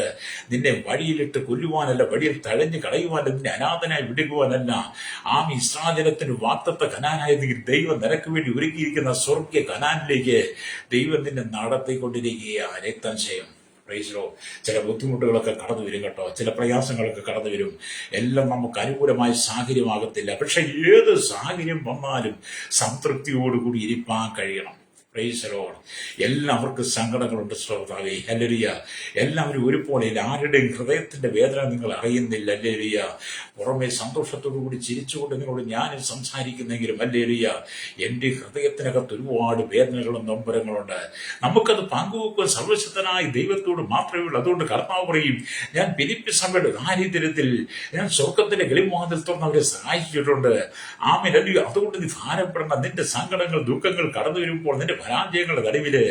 നിന്നെ വഴിയിലിട്ട് കൊല്ലുവാനല്ല, വഴിയിൽ തഴഞ്ഞു കളയുവാനല്ല, നിന്നെ അനാഥനായി വിടുക്കുവാനല്ല. ഇസ്രായേലിന് വാഗ്ദത്ത കനാനായിരുന്നെങ്കിൽ ദൈവം നിനക്ക് വേണ്ടി ഒരുക്കിയിരിക്കുന്ന സ്വർഗീയ കനാനിലേക്ക് ദൈവം നിന്നെ നടത്തിക്കൊണ്ടിരിക്കുകയാണ്. രക്തംശയം. ചില ബുദ്ധിമുട്ടുകളൊക്കെ കടന്നു വരും കേട്ടോ, ചില പ്രയാസങ്ങളൊക്കെ കടന്നു വരും. എല്ലാം നമുക്ക് അനുകൂലമായ സാഹചര്യമാകത്തില്ല. പക്ഷെ ഏത് സാഹചര്യം വന്നാലും സംതൃപ്തിയോടുകൂടി ഇരിപ്പാൻ കഴിയണം. എല്ലാവർക്കും സങ്കടങ്ങളുണ്ട് ശ്രോതാവേ. ഹല്ലേലൂയ. എല്ലാവരും ഒരുപോലെ, ആരുടെയും ഹൃദയത്തിന്റെ വേദന നിങ്ങൾ അറിയുന്നില്ല. ഹല്ലേലൂയ. പുറമെ സന്തോഷത്തോടുകൂടി ചിരിച്ചുകൊണ്ട് നിങ്ങളോട് ഞാൻ സംസാരിക്കുന്നെങ്കിലും, ഹല്ലേലൂയ, എന്റെ ഹൃദയത്തിനകത്ത് ഒരുപാട് വേദനകളും നൊമ്പരങ്ങളുണ്ട്. നമുക്കത് പങ്കുവെക്കുവാൻ സർവശക്തനായ ദൈവത്തോട് മാത്രമേ ഉള്ളൂ. അതുകൊണ്ട് കർത്താവ് പറയും, ഞാൻ ഫിലിപ്പ്യ സഭയുടെ ദാരിദ്ര്യത്തിൽ ഞാൻ സ്വർഗത്തിന്റെ കിളിവാതിൽ തുറന്ന് അവരെ സഹായിച്ചിട്ടുണ്ട്. ആമേൻ. ഹല്ലേലൂയ. അതുകൊണ്ട് നീ ഭാരപ്പെടണം. നിന്റെ സങ്കടങ്ങൾ, ദുഃഖങ്ങൾ കടന്നു വരുമ്പോൾ, നിന്റെ പരാജയങ്ങളുടെ നടുവില്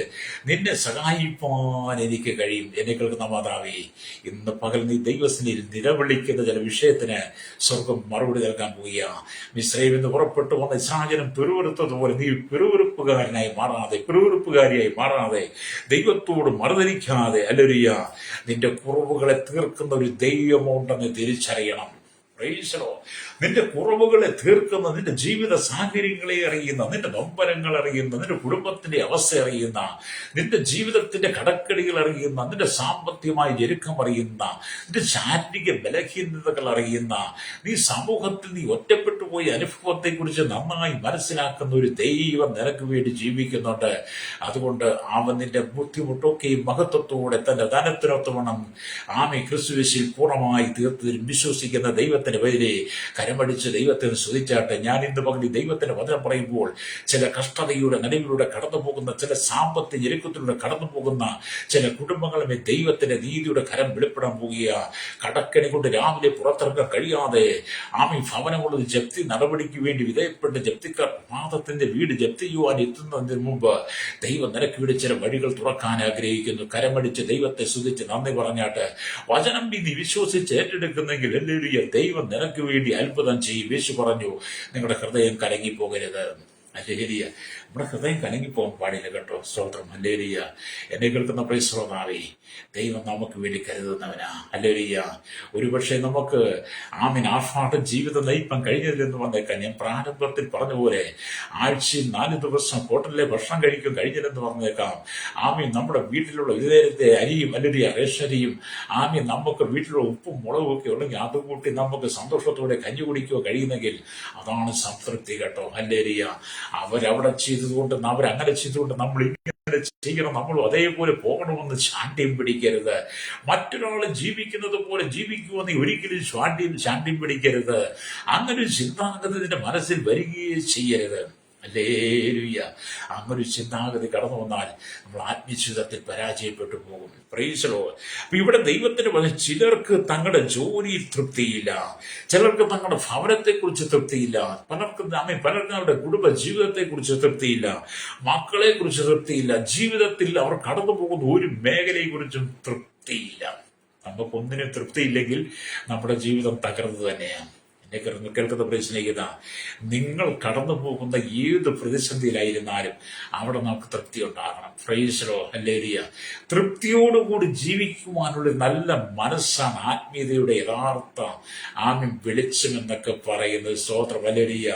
നിന്നെ സഹായിപ്പാൻ എനിക്ക് കഴിയും. എന്നെ കേൾക്കുന്ന മാതാവേ, ഇന്ന് പകൽ നീ ദൈവസന്നിധിയിൽ നിലവിളിക്കുന്ന ചില വിഷയത്തിന് സ്വർഗം മറുപടി നൽകാൻ പോവുക. മിസ്രയീമിൽ നിന്ന് പുറപ്പെട്ടു വന്ന ഇസ്രായേലും പിറുവിറുത്തതുപോലെ നീ പിറുവിറുപ്പുകാരിയായി മാറാതെ ദൈവത്തോട് മറുതലിക്കാതെ, ഹല്ലേലൂയ, നിന്റെ കുറവുകളെ തീർക്കുന്ന ഒരു ദൈവമുണ്ടെന്ന് തിരിച്ചറിയണം. നിന്റെ കുറവുകളെ തീർക്കുന്ന, നിന്റെ ജീവിത സാഹചര്യങ്ങളെ അറിയുന്ന, നിന്റെ നൊമ്പരങ്ങൾ അറിയുന്ന, നിന്റെ കുടുംബത്തിന്റെ അവസ്ഥ അറിയുന്ന, നിന്റെ ജീവിതത്തിന്റെ കടക്കടികൾ അറിയുന്ന, നിന്റെ സാമ്പത്തികമായ ഞെരുക്കം അറിയുന്ന, നിന്റെ ശാരീരിക ബലഹീനതകൾ അറിയുന്ന, നീ സമൂഹത്തിൽ നീ ഒറ്റപ്പെട്ടു പോയ അനുഭവത്തെക്കുറിച്ച് നന്നായി മനസ്സിലാക്കുന്ന ഒരു ദൈവം നിനക്ക് വേണ്ടി ജീവിക്കുന്നുണ്ട്. അതുകൊണ്ട് അവൻ നിന്റെ ബുദ്ധിമുട്ടൊക്കെയും മഹത്വത്തോടെ തന്റെ ധനത്തിനൊത്തവണ്ണം ക്രിസ്തുയേശുവിൽ പൂർണ്ണമായി തീർത്തതിൽ വിശ്വസിക്കുന്ന ദൈവത്തിന്റെ പേരിൽ കരമടിച്ച് ദൈവത്തിന് സ്തുതിച്ചാട്ടെ. ഞാൻ ഇന്ന് പകൽ ദൈവത്തിന്റെ വചനം പറയുമ്പോൾ ചില കഷ്ടതയുടെ നടുവിലൂടെ കടന്നു പോകുന്ന, ചില സാമ്പത്തിക ഞെരുക്കത്തിലൂടെ കടന്നു പോകുന്ന ചില കുടുംബങ്ങളുമേ ദൈവത്തിന്റെ നീതിയുടെ കരം വെളിപ്പെടാൻ പോകുക. കടക്കണി കൊണ്ട് രാവിലെ പുറത്തിറങ്ങാൻ കഴിയാതെ ഭവനമുള്ളത് ജപ്തി നടപടിക്ക് വേണ്ടി വിധേയപ്പെട്ട് ജപ്തിക്കാർ പാദത്തിന്റെ വീട് ജപ്തി ചെയ്യുവാൻ എത്തുന്നതിന് മുമ്പ് ദൈവം നിനക്ക് വേണ്ടി ചില വഴികൾ തുറക്കാൻ ആഗ്രഹിക്കുന്നു. കരമടിച്ച് ദൈവത്തെ സ്തുതിച്ച് നന്ദി പറഞ്ഞാട്ട് വചനം നീ വിശ്വസിച്ച് ഏറ്റെടുക്കുന്നെങ്കിൽ, ഹല്ലേലൂയ, ദൈവം നിനക്ക് വേണ്ടി അത്ഭുതം ചെയ്യും. യേശു പറഞ്ഞു, നിങ്ങളുടെ ഹൃദയം കലങ്ങിപ്പോകരുത്. ഹല്ലേലൂയ. നമ്മുടെ ഹൃദയം കലങ്ങിപ്പോകാൻ പാടില്ല കേട്ടോ. സ്തോത്രം. ഹല്ലേലൂയ. എന്നെ കേൾക്കുന്ന പ്രിയ ശ്രോതാവേ, ദൈവം നമുക്ക് വേണ്ടി കരുതുന്നവനാ. ഹല്ലേലൂയ. ഒരുപക്ഷെ നമുക്ക് ആർഭാട ജീവിതം നയിപ്പാൻ കഴിഞ്ഞതില്ലെന്ന് വന്നേക്കാൻ. ഞാൻ പ്രാരംഭത്തിൽ പറഞ്ഞ പോലെ ആഴ്ചയിൽ 4 ദിവസം ഹോട്ടലിലെ ഭക്ഷണം കഴിക്കും കഴിഞ്ഞില്ലെന്ന് പറഞ്ഞേക്കാം. നമ്മുടെ വീട്ടിലുള്ള വിധേയത്തെ അരിയും, ഹല്ലേലൂയ, റേഷനരിയും, നമുക്ക് വീട്ടിലുള്ള ഉപ്പും മുളകും ഒക്കെ ഉണ്ടെങ്കിൽ അതുകൂട്ടി നമുക്ക് സന്തോഷത്തോടെ കഞ്ഞി കുടിക്കുക കഴിയുന്നെങ്കിൽ അതാണ് സംതൃപ്തി കേട്ടോ. ഹല്ലേലൂയ. അവരവിടെ ചെയ്തതുകൊണ്ട്, അവരങ്ങനെ ചെയ്തുകൊണ്ട് നമ്മൾ ഇങ്ങനെ ചെയ്യണം, നമ്മൾ അതേപോലെ പോകണമെന്ന് ശാഠ്യം പിടിക്കരുത്. മറ്റൊരാൾ ജീവിക്കുന്നത് പോലെ ജീവിക്കുമെന്ന് ഒരിക്കലും ശാഠ്യം പിടിക്കരുത്. അങ്ങനെ ഒരു ചിന്താഗതി നിന്റെ മനസ്സിൽ വരികയേ ചെയ്യരുത്. ഹല്ലേലൂയ. അങ്ങനൊരു ചിന്താഗതി കടന്നു വന്നാൽ നമ്മൾ ആത്മീയജീവിതത്തിൽ പരാജയപ്പെട്ടു പോകും. Praise Lord. അപ്പൊ ഇവിടെ ദൈവത്തിന് പറഞ്ഞ ചിലർക്ക് തങ്ങളുടെ ജോലിയിൽ തൃപ്തിയില്ല, ചിലർക്ക് തങ്ങളുടെ ഭവനത്തെക്കുറിച്ച് തൃപ്തിയില്ല, പലർക്കും അവരുടെ കുടുംബ ജീവിതത്തെക്കുറിച്ച് തൃപ്തിയില്ല, മക്കളെ കുറിച്ച് തൃപ്തിയില്ല, ജീവിതത്തിൽ അവർ കടന്നു പോകുന്ന ഒരു മേഖലയെക്കുറിച്ചും തൃപ്തിയില്ല. നമുക്കൊന്നിനും തൃപ്തിയില്ലെങ്കിൽ നമ്മുടെ ജീവിതം തകർന്നു തന്നെയാണ്. കേൾക്കുന്ന പ്രശ്നിക്കുന്ന നിങ്ങൾ കടന്നു പോകുന്ന ഏത് പ്രതിസന്ധിയിലായിരുന്നാലും അവിടെ നമുക്ക് തൃപ്തി ഉണ്ടാകണം. പ്രൈസലോ ഹല്ലേലൂയ. തൃപ്തിയോടുകൂടി ജീവിക്കുവാനുള്ള നല്ല മനസ്സാണ് ആത്മീയതയുടെ യഥാർത്ഥ വെളിച്ചം എന്നൊക്കെ പറയുന്നത്. സ്തോത്രം. ഹല്ലേലൂയ.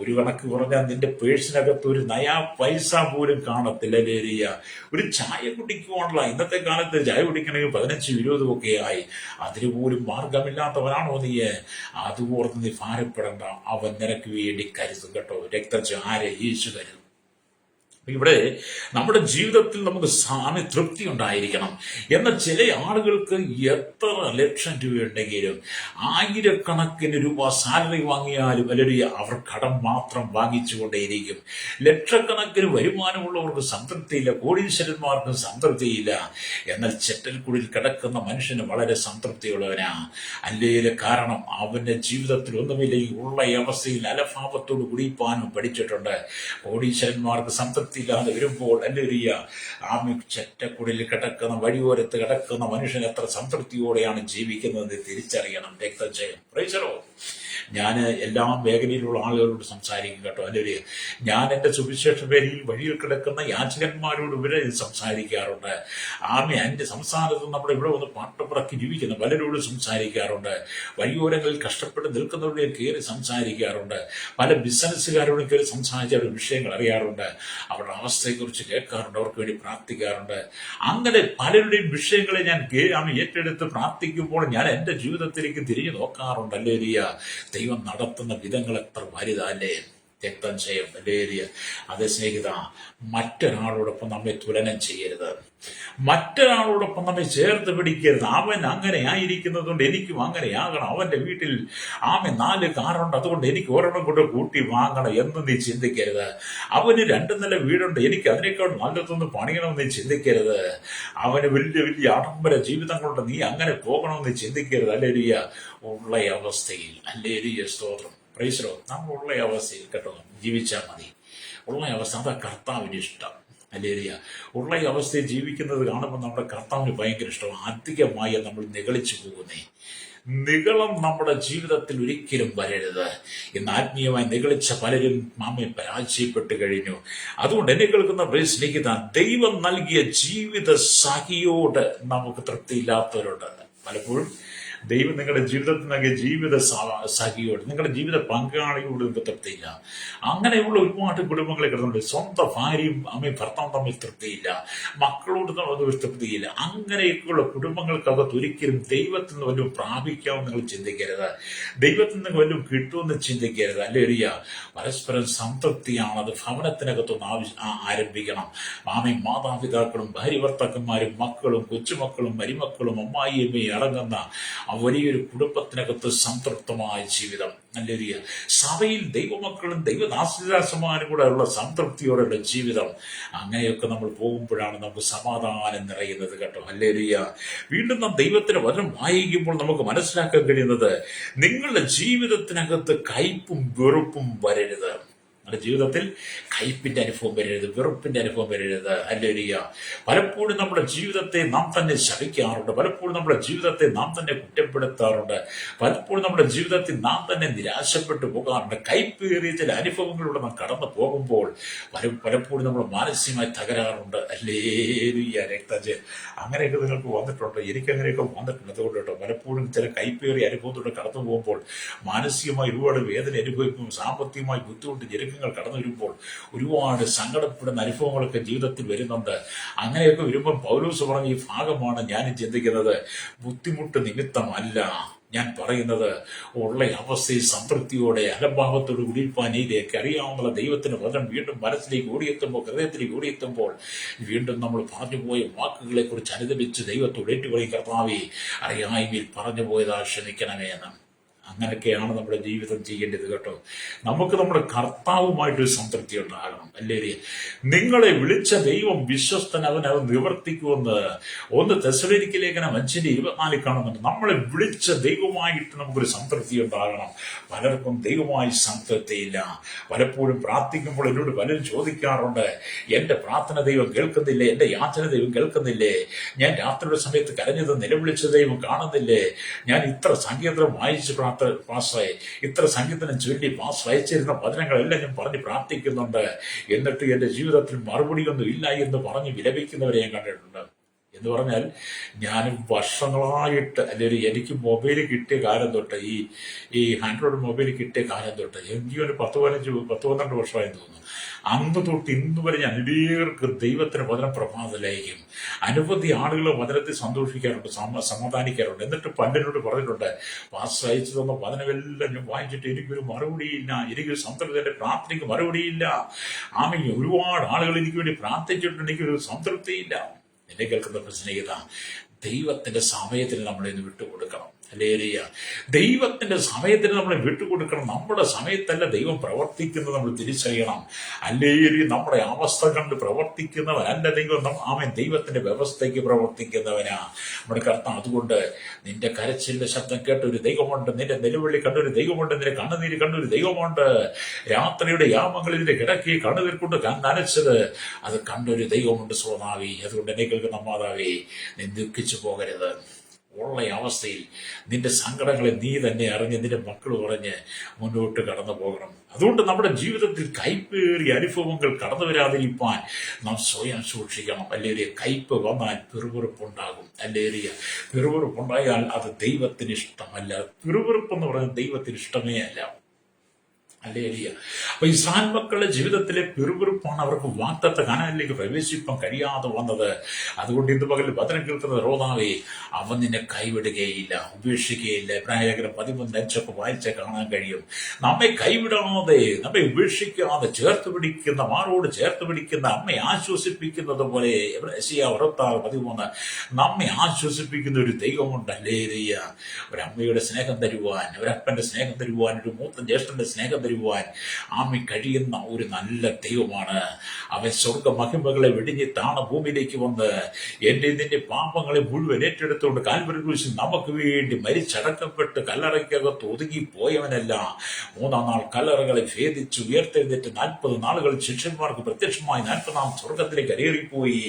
ഒരു കണക്ക് പറഞ്ഞാൽ നിന്റെ പേഴ്സിനകത്ത് ഒരു നയാ പൈസ പോലും കാണത്തില്ല. ഹല്ലേലൂയ. ഒരു ചായ കുടിക്കുവാനുള്ള ഇന്നത്തെ കാലത്ത് ചായ കുടിക്കണമെങ്കിൽ 15-20 ഒക്കെ ആയി. അതിന് പോലും മാർഗമില്ലാത്തവനാണോ നീ? അതുപോലെ നീ ഭാരപ്പെടേണ്ട, അവൻ നിനക്ക് വേണ്ടി കരുതും കേട്ടോ. രക്തചാര യേശു കരുതും. ഇവിടെ നമ്മുടെ ജീവിതത്തിൽ നമുക്ക് തൃപ്തി ഉണ്ടായിരിക്കണം. എന്നാൽ ചില ആളുകൾക്ക് എത്ര ലക്ഷം രൂപയുണ്ടെങ്കിലും ആയിരക്കണക്കിന് രൂപ സാലറി വാങ്ങിയാലും അല്ലെങ്കിൽ അവർ കടം മാത്രം വാങ്ങിച്ചുകൊണ്ടേയിരിക്കും. ലക്ഷക്കണക്കിന് വരുമാനമുള്ളവർക്ക് സംതൃപ്തിയില്ല, കോടീശ്വരന്മാർക്കും സംതൃപ്തിയില്ല. എന്നാൽ ചെറ്റൽക്കുടിൽ കിടക്കുന്ന മനുഷ്യന് വളരെ സംതൃപ്തിയുള്ളവനാ. അല്ലെങ്കിൽ കാരണം അവന്റെ ജീവിതത്തിൽ ഒന്നുമില്ലെങ്കിൽ ഉള്ള അവസ്ഥയിൽ അലഭാവത്തോട് കുടിപ്പാനും പഠിച്ചിട്ടുണ്ട്. കോടീശ്വരന്മാർക്ക് സംതൃപ്തി ാതെ വരുമ്പോൾ അല്ലേരിയ ചെറ്റക്കുടിൽ കിടക്കുന്ന വഴിയോരത്ത് കിടക്കുന്ന മനുഷ്യൻ എത്ര സംതൃപ്തിയോടെയാണ് ജീവിക്കുന്നത് തിരിച്ചറിയണം. രക്തജയം. പ്രൈസലോ. ഞാൻ എല്ലാ മേഖലയിലുള്ള ആളുകളോട് സംസാരിക്കും കേട്ടോ. അല്ലെങ്കിൽ ഞാൻ എൻ്റെ സുവിശേഷ പേരിൽ വഴിയിൽ കിടക്കുന്ന യാചകന്മാരോട് ഇവരെ സംസാരിക്കാറുണ്ട്. എൻ്റെ സംസ്ഥാനത്ത് നമ്മുടെ ഇവിടെ വന്ന് പാട്ടുപുറക്കി ജീവിക്കുന്ന പലരോട് സംസാരിക്കാറുണ്ട്. വഴിയോരങ്ങളിൽ കഷ്ടപ്പെട്ട് നിൽക്കുന്നവരുടെ കയറി സംസാരിക്കാറുണ്ട്. പല ബിസിനസ്സുകാരോടും കയറി സംസാരിച്ച അവരുടെ വിഷയങ്ങൾ അറിയാറുണ്ട്. അവരുടെ അവസ്ഥയെക്കുറിച്ച് കേൾക്കാറുണ്ട്. അവർക്ക് വേണ്ടി പ്രാർത്ഥിക്കാറുണ്ട്. അങ്ങനെ പലരുടെയും വിഷയങ്ങളെ ഞാൻ ഏറ്റെടുത്ത് പ്രാർത്ഥിക്കുമ്പോൾ ഞാൻ എൻ്റെ ജീവിതത്തിലേക്ക് തിരിഞ്ഞു നോക്കാറുണ്ട്. അല്ലേരിയ. ദൈവം നടത്തുന്ന വിധങ്ങൾ എത്ര വലുതല്ലേ. രക്തം ചെയ്യും. അല്ലേരിയ. അതേ സ്നേഹിത, മറ്റൊരാളോടൊപ്പം നമ്മെ തുലനം ചെയ്യരുത്, മറ്റൊരാളോടൊപ്പം നമ്മെ ചേർത്ത് പിടിക്കരുത്. അവൻ അങ്ങനെ ആയിരിക്കുന്നത് കൊണ്ട് എനിക്കും അങ്ങനെയാകണം. അവന്റെ വീട്ടിൽ 4 കാറുണ്ട്, അതുകൊണ്ട് എനിക്ക് ഒരെണ്ണം കൊണ്ട് കൂട്ടി വാങ്ങണം എന്ന് നീ ചിന്തിക്കരുത്. അവന് 2 നില വീടുണ്ട്, എനിക്ക് അതിനേക്കാൾ നല്ലതൊന്ന് പണിയണമെന്ന് നീ ചിന്തിക്കരുത്. അവന് വലിയ വലിയ ആഡംബര ജീവിതങ്ങളുണ്ട്, നീ അങ്ങനെ പോകണമെന്ന് ചിന്തിക്കരുത്. അല്ലേരിയ. ഉള്ള അവസ്ഥയിൽ അല്ലേരിയ. സ്തോത്രം. പ്രൈസലോ. നമ്മളുള്ള അവസ്ഥയിൽ കേട്ടോ ജീവിച്ചാൽ മതി. ഉള്ള അവസ്ഥ അതാ കർത്താവിന് ഇഷ്ടം. ഹല്ലേലൂയ. ഉള്ള അവസ്ഥയിൽ ജീവിക്കുന്നത് കാണുമ്പോൾ നമ്മുടെ കർത്താവിന് ഭയങ്കര ഇഷ്ടമാണ്. അധികമായി നമ്മൾ നിഗളിച്ചു പോകുന്നേ. നിഗളം നമ്മുടെ ജീവിതത്തിൽ ഒരിക്കലും വരരുത്. ഇന്ന് ആത്മീയമായി നിഗളിച്ച പലരും പരാജയപ്പെട്ടു കഴിഞ്ഞു. അതുകൊണ്ട് എന്നെ കേൾക്കുന്ന സ്നേഹിത, ദൈവം നൽകിയ ജീവിത സഖിയോട് നമുക്ക് തൃപ്തിയില്ലാത്തവരുണ്ട്. പലപ്പോഴും ദൈവം നിങ്ങളുടെ ജീവിതത്തിൽ നൽകിയ ജീവിത സഖിയോട്, നിങ്ങളുടെ ജീവിത പങ്കാളിയോട് നിങ്ങൾക്ക് തൃപ്തിയില്ല. അങ്ങനെയുള്ള ഒരുപാട് കുടുംബങ്ങളെ കിടന്നുണ്ട്. സ്വന്തം ഭാര്യയും ഭർത്താവും തമ്മിൽ തൃപ്തിയില്ല, മക്കളോട് ഒരു തൃപ്തിയില്ല. അങ്ങനെയൊക്കെയുള്ള കുടുംബങ്ങൾക്കകത്ത് ഒരിക്കലും ദൈവത്തിൽ നിന്ന് വല്ലതും പ്രാപിക്കാമെന്ന് നിങ്ങൾ ചിന്തിക്കരുത്. ദൈവത്തിൽ നിന്ന് വല്ലതും കിട്ടുമെന്ന് ചിന്തിക്കരുത്. അല്ലേരിയ. പരസ്പരം സംതൃപ്തിയാണ്. അത് ഭവനത്തിനകത്തൊന്ന് ആരംഭിക്കണം. മാതാപിതാക്കളും ഭാര്യ ഭർത്താക്കന്മാരും മക്കളും കൊച്ചുമക്കളും മരുമക്കളും അമ്മായിയമ്മയും അടങ്ങുന്ന വലിയൊരു കുടുംബത്തിനകത്ത് സംതൃപ്തമായ ജീവിതം. ഹല്ലേലൂയ. സഭയിൽ ദൈവമക്കളും ദൈവദാസന്മാരും കൂടെ ഉള്ള സംതൃപ്തിയോടെയുള്ള ജീവിതം. അങ്ങനെയൊക്കെ നമ്മൾ പോകുമ്പോഴാണ് നമുക്ക് സമാധാനം നിറയുന്നത് കേട്ടോ. ഹല്ലേലൂയ. വീണ്ടും നാം ദൈവത്തിന്റെ വചനം വായിക്കുമ്പോൾ നമുക്ക് മനസ്സിലാക്കാൻ കഴിയുന്നത്, നിങ്ങളുടെ ജീവിതത്തിനകത്ത് കയ്പും വെറുപ്പും വരരുത്. നമ്മുടെ ജീവിതത്തിൽ കയ്പിന്റെ അനുഭവം വരരുത്, വെറുപ്പിന്റെ അനുഭവം വരരുത്. ഹല്ലേലൂയ. പലപ്പോഴും നമ്മുടെ ജീവിതത്തെ നാം തന്നെ ശപിക്കാറുണ്ട്, പലപ്പോഴും നമ്മുടെ ജീവിതത്തെ നാം തന്നെ കുറ്റപ്പെടുത്താറുണ്ട്, പലപ്പോഴും നമ്മുടെ ജീവിതത്തിൽ നാം തന്നെ നിരാശപ്പെട്ടു പോകാറുണ്ട്. കയ്പേറിയ ചില അനുഭവങ്ങളിലൂടെ നാം കടന്നു പോകുമ്പോൾ പലപ്പോഴും നമ്മൾ മാനസികമായി തകരാറുണ്ട്. ഹല്ലേലൂയ. രക്തജയം. അങ്ങനെയൊക്കെ നിങ്ങൾക്ക് വന്നിട്ടുണ്ട്, എനിക്കങ്ങനെയൊക്കെ വന്നിട്ടുണ്ട്. അതുകൊണ്ട് കേട്ടോ, പലപ്പോഴും ചില കയ്പേറിയ അനുഭവത്തിലൂടെ കടന്നു പോകുമ്പോൾ മാനസികമായി ഒരുപാട് വേദന അനുഭവിക്കും, സാമ്പത്തികമായി ബുദ്ധിമുട്ട് കടന്നു വരുമ്പോൾ ഒരുപാട് സങ്കടപ്പെടുന്ന അനുഭവങ്ങളൊക്കെ ജീവിതത്തിൽ വരുന്നുണ്ട്. അങ്ങനെയൊക്കെ വരുമ്പോൾ പൗലോസ് പറഞ്ഞ ഈ ഭാഗമാണ് ഞാൻ ചിന്തിക്കുന്നത്. ബുദ്ധിമുട്ട് നിമിത്തമല്ല ഞാൻ പറയുന്നത്, ഉള്ള അവസ്ഥയിൽ സംതൃപ്തിയോടെ അലംഭാവത്തോട് കുടിപ്പാനിയിലേക്ക് അറിയാവുന്ന ദൈവത്തിന് വചനം വീണ്ടും മനസ്സിലേക്ക് ഓടിയെത്തുമ്പോൾ, ഹൃദയത്തിലേക്ക് ഓടിയെത്തുമ്പോൾ വീണ്ടും നമ്മൾ പറഞ്ഞുപോയ വാക്കുകളെ കുറിച്ച് അനുദപിച്ച് ദൈവത്തോട് ഏറ്റുപറയും, കർത്താവേ അറിയായ്മയിൽ പറഞ്ഞുപോയതാ ക്ഷമിക്കണമേ എന്ന്. അങ്ങനെയൊക്കെയാണ് നമ്മുടെ ജീവിതം ചെയ്യേണ്ടത് കേട്ടോ. നമുക്ക് നമ്മുടെ കർത്താവുമായിട്ടൊരു സംതൃപ്തി ഉണ്ടാകണം. അല്ലേ? നിങ്ങളെ വിളിച്ച ദൈവം വിശ്വസ്തൻ, അവൻ നിവർത്തിക്കുമെന്ന് 1 തെസ്സലോനിക്ക ലേഖനം 5:24 കാണുന്നുണ്ട്. നമ്മളെ വിളിച്ച ദൈവമായിട്ട് നമുക്കൊരു സംതൃപ്തി ഉണ്ടാകണം. പലർക്കും ദൈവമായി സംതൃപ്തിയില്ല. പലപ്പോഴും പ്രാർത്ഥിക്കുമ്പോൾ എന്നോട് പലരും ചോദിക്കാറുണ്ട്, എന്റെ പ്രാർത്ഥന ദൈവം കേൾക്കുന്നില്ലേ, എന്റെ യാചന ദൈവം കേൾക്കുന്നില്ലേ, ഞാൻ രാത്രിയുടെ സമയത്ത് കരഞ്ഞത് നിലവിളിച്ച ദൈവം കാണുന്നില്ലേ, ഞാൻ ഇത്ര സംഗീതം വായിച്ച് പാസ്സായി, ഇത്ര സംഗീതം ചൊല്ലി പാസ് അയച്ചിരുന്ന വചനങ്ങളെല്ലാം ഞാൻ പറഞ്ഞ് പ്രാർത്ഥിക്കുന്നുണ്ട്, എന്നിട്ട് എന്റെ ജീവിതത്തിൽ മറുപടിയൊന്നും ഇല്ല എന്ന് പറഞ്ഞ് വിലപിക്കുന്നവരെ ഞാൻ കണ്ടിട്ടുണ്ട്. എന്ന് പറഞ്ഞാൽ ഞാൻ വർഷങ്ങളായിട്ട്, അല്ലെങ്കിൽ എനിക്ക് മൊബൈൽ കിട്ടിയ കാലം തൊട്ട്, ഈ ആൻഡ്രോയിഡ് മൊബൈൽ കിട്ടിയ കാലം തൊട്ട്, എനിക്ക് ഒരു 10-12 വർഷമായെന്ന് തോന്നുന്നു, അന്ന് തൊട്ട് ഇന്ന് വരെ ഞാൻ അനേകർക്ക് ദൈവത്തിന് വചനം പ്രഭാതത്തിലായിരിക്കും. അനവധി ആളുകൾ വചനത്തിൽ സന്തോഷിക്കാറുണ്ട്, സമാധാനിക്കാറുണ്ട്. എന്നിട്ട് പലരോട് പറഞ്ഞിട്ടുണ്ട്, പാസ്റ്റർ അയച്ചു തന്ന വചനമെല്ലാം ഞാൻ വായിച്ചിട്ട് എനിക്കൊരു മറുപടിയില്ല, എനിക്കൊരു സംതൃപ്തി, എന്റെ പ്രാർത്ഥനയ്ക്ക് മറുപടിയില്ല. ഒരുപാട് ആളുകൾ എനിക്ക് വേണ്ടി പ്രാർത്ഥിച്ചിട്ടുണ്ട്, എനിക്കൊരു സംതൃപ്തിയില്ല. എന്നെ കേൾക്കുന്ന സ്നേഹിത, ദൈവത്തിന്റെ സമയത്തിന് നമ്മളിന്ന് വിട്ടുകൊടുക്കണം. ഹല്ലേലൂയ. ദൈവത്തിന്റെ സമയത്തിന് നമ്മളെ വിട്ടുകൊടുക്കണം. നമ്മുടെ സമയത്തല്ല ദൈവം പ്രവർത്തിക്കുന്നത് നമ്മൾ തിരിച്ചറിയണം. ഹല്ലേലൂയ. നമ്മുടെ അവസ്ഥ കണ്ട് പ്രവർത്തിക്കുന്നവനല്ല ദൈവം. അവൻ ദൈവത്തിന്റെ വ്യവസ്ഥയ്ക്ക് പ്രവർത്തിക്കുന്നവനാ നമ്മുടെ കർത്താവ്. അതുകൊണ്ട് നിന്റെ കരച്ചിലിന്റെ ശബ്ദം കേട്ട ഒരു ദൈവമുണ്ട്, നിന്റെ നിലവിളി കണ്ടൊരു ദൈവമുണ്ട്, നിന്റെ കണ്ണുനീര് കണ്ടൊരു ദൈവമുണ്ട്. രാത്രിയുടെ യാമങ്ങളിൽ നിന്റെ കിടക്കി കണ്ണുനീർ കൊണ്ട് നനച്ചത് അത് കണ്ടൊരു ദൈവമുണ്ട് സ്വതാവി. അതുകൊണ്ട് എന്നെ കേൾക്കുന്ന മാതാവി, നീ ദുഃഖിച്ചു പോകരുത്. ഉള്ള അവസ്ഥയിൽ നിന്റെ സങ്കടങ്ങളെ നീ തന്നെ അറിഞ്ഞ് നിന്റെ മക്കൾ പറഞ്ഞ് മുന്നോട്ട് കടന്നു പോകണം. അതുകൊണ്ട് നമ്മുടെ ജീവിതത്തിൽ കയ്പേറിയ അനുഭവങ്ങൾ കടന്നു വരാതിരിക്കാൻ നാം സ്വയം സൂക്ഷിക്കണം. അല്ലെങ്കിൽ കയ്പ് വന്നാൽ പിറുപിറുപ്പുണ്ടാകും. അല്ലെങ്കിൽ പിറുപിറുപ്പുണ്ടായാൽ അത് ദൈവത്തിന് ഇഷ്ടമല്ല. പിറുപിറുപ്പെന്ന് പറയുന്നത് ദൈവത്തിന് ഇഷ്ടമേ അല്ല. ഹല്ലേലൂയ. അപ്പൊ ഇസ്രായേൽ മക്കളുടെ ജീവിതത്തിലെ പിറുപിറുപ്പാണ് അവർക്ക് വാഗ്ദത്ത കാനാനിലേക്ക് പ്രവേശിപ്പാൻ കഴിയാതെ വന്നത്. അതുകൊണ്ട് ഇന്ന് പകൽ വചനം കേൾക്കുന്ന റോതാവേ, അവൻ നിന്നെ കൈവിടുകയില്ല, ഉപേക്ഷിക്കുകയില്ല. ഇബ്രാഹിം 13:5 വായിച്ച കാണാൻ കഴിയും. നമ്മെ കൈവിടാതെ, നമ്മെ ഉപേക്ഷിക്കാതെ ചേർത്ത് പിടിക്കുന്ന, മാറോട് ചേർത്ത് പിടിക്കുന്ന, അമ്മയെ ആശ്വസിപ്പിക്കുന്നത് പോലെ 13 നമ്മെ ആശ്വസിപ്പിക്കുന്ന ഒരു ദൈവമുണ്ട്. ഹല്ലേലൂയ. ഒരമ്മയുടെ സ്നേഹം തരുവാൻ, ഒരപ്പന്റെ സ്നേഹം തരുവാൻ, ഒരു മൂത്ത ജ്യേഷ്ഠന്റെ സ്നേഹം തരുവാൻ ആമി കഴിയുന്ന ഒരു നല്ല ദൈവമാണ്. അവൻ സ്വർഗ മഹിമകളെ വെടിഞ്ഞ് താണ ഭൂമിയിലേക്ക് വന്ന് എന്റെ നിന്റെ പാപങ്ങളെ മുഴുവൻ ഏറ്റെടുത്തുകൊണ്ട് കാൽവരി ക്രൂശിൽ നമുക്ക് വേണ്ടി മരിച്ചടക്കപ്പെട്ട് കല്ലറയ്ക്കകത്ത് ഒതുങ്ങിപ്പോയവനല്ല. 3-ാം നാൾ കല്ലറകളെ ഭേദിച്ച് ഉയർത്തെഴുന്നേറ്റ് 40 നാളുകൾ ശിഷ്യന്മാർക്ക് പ്രത്യക്ഷമായി 40-ാം സ്വർഗത്തിലേക്ക് കരേറിപ്പോയി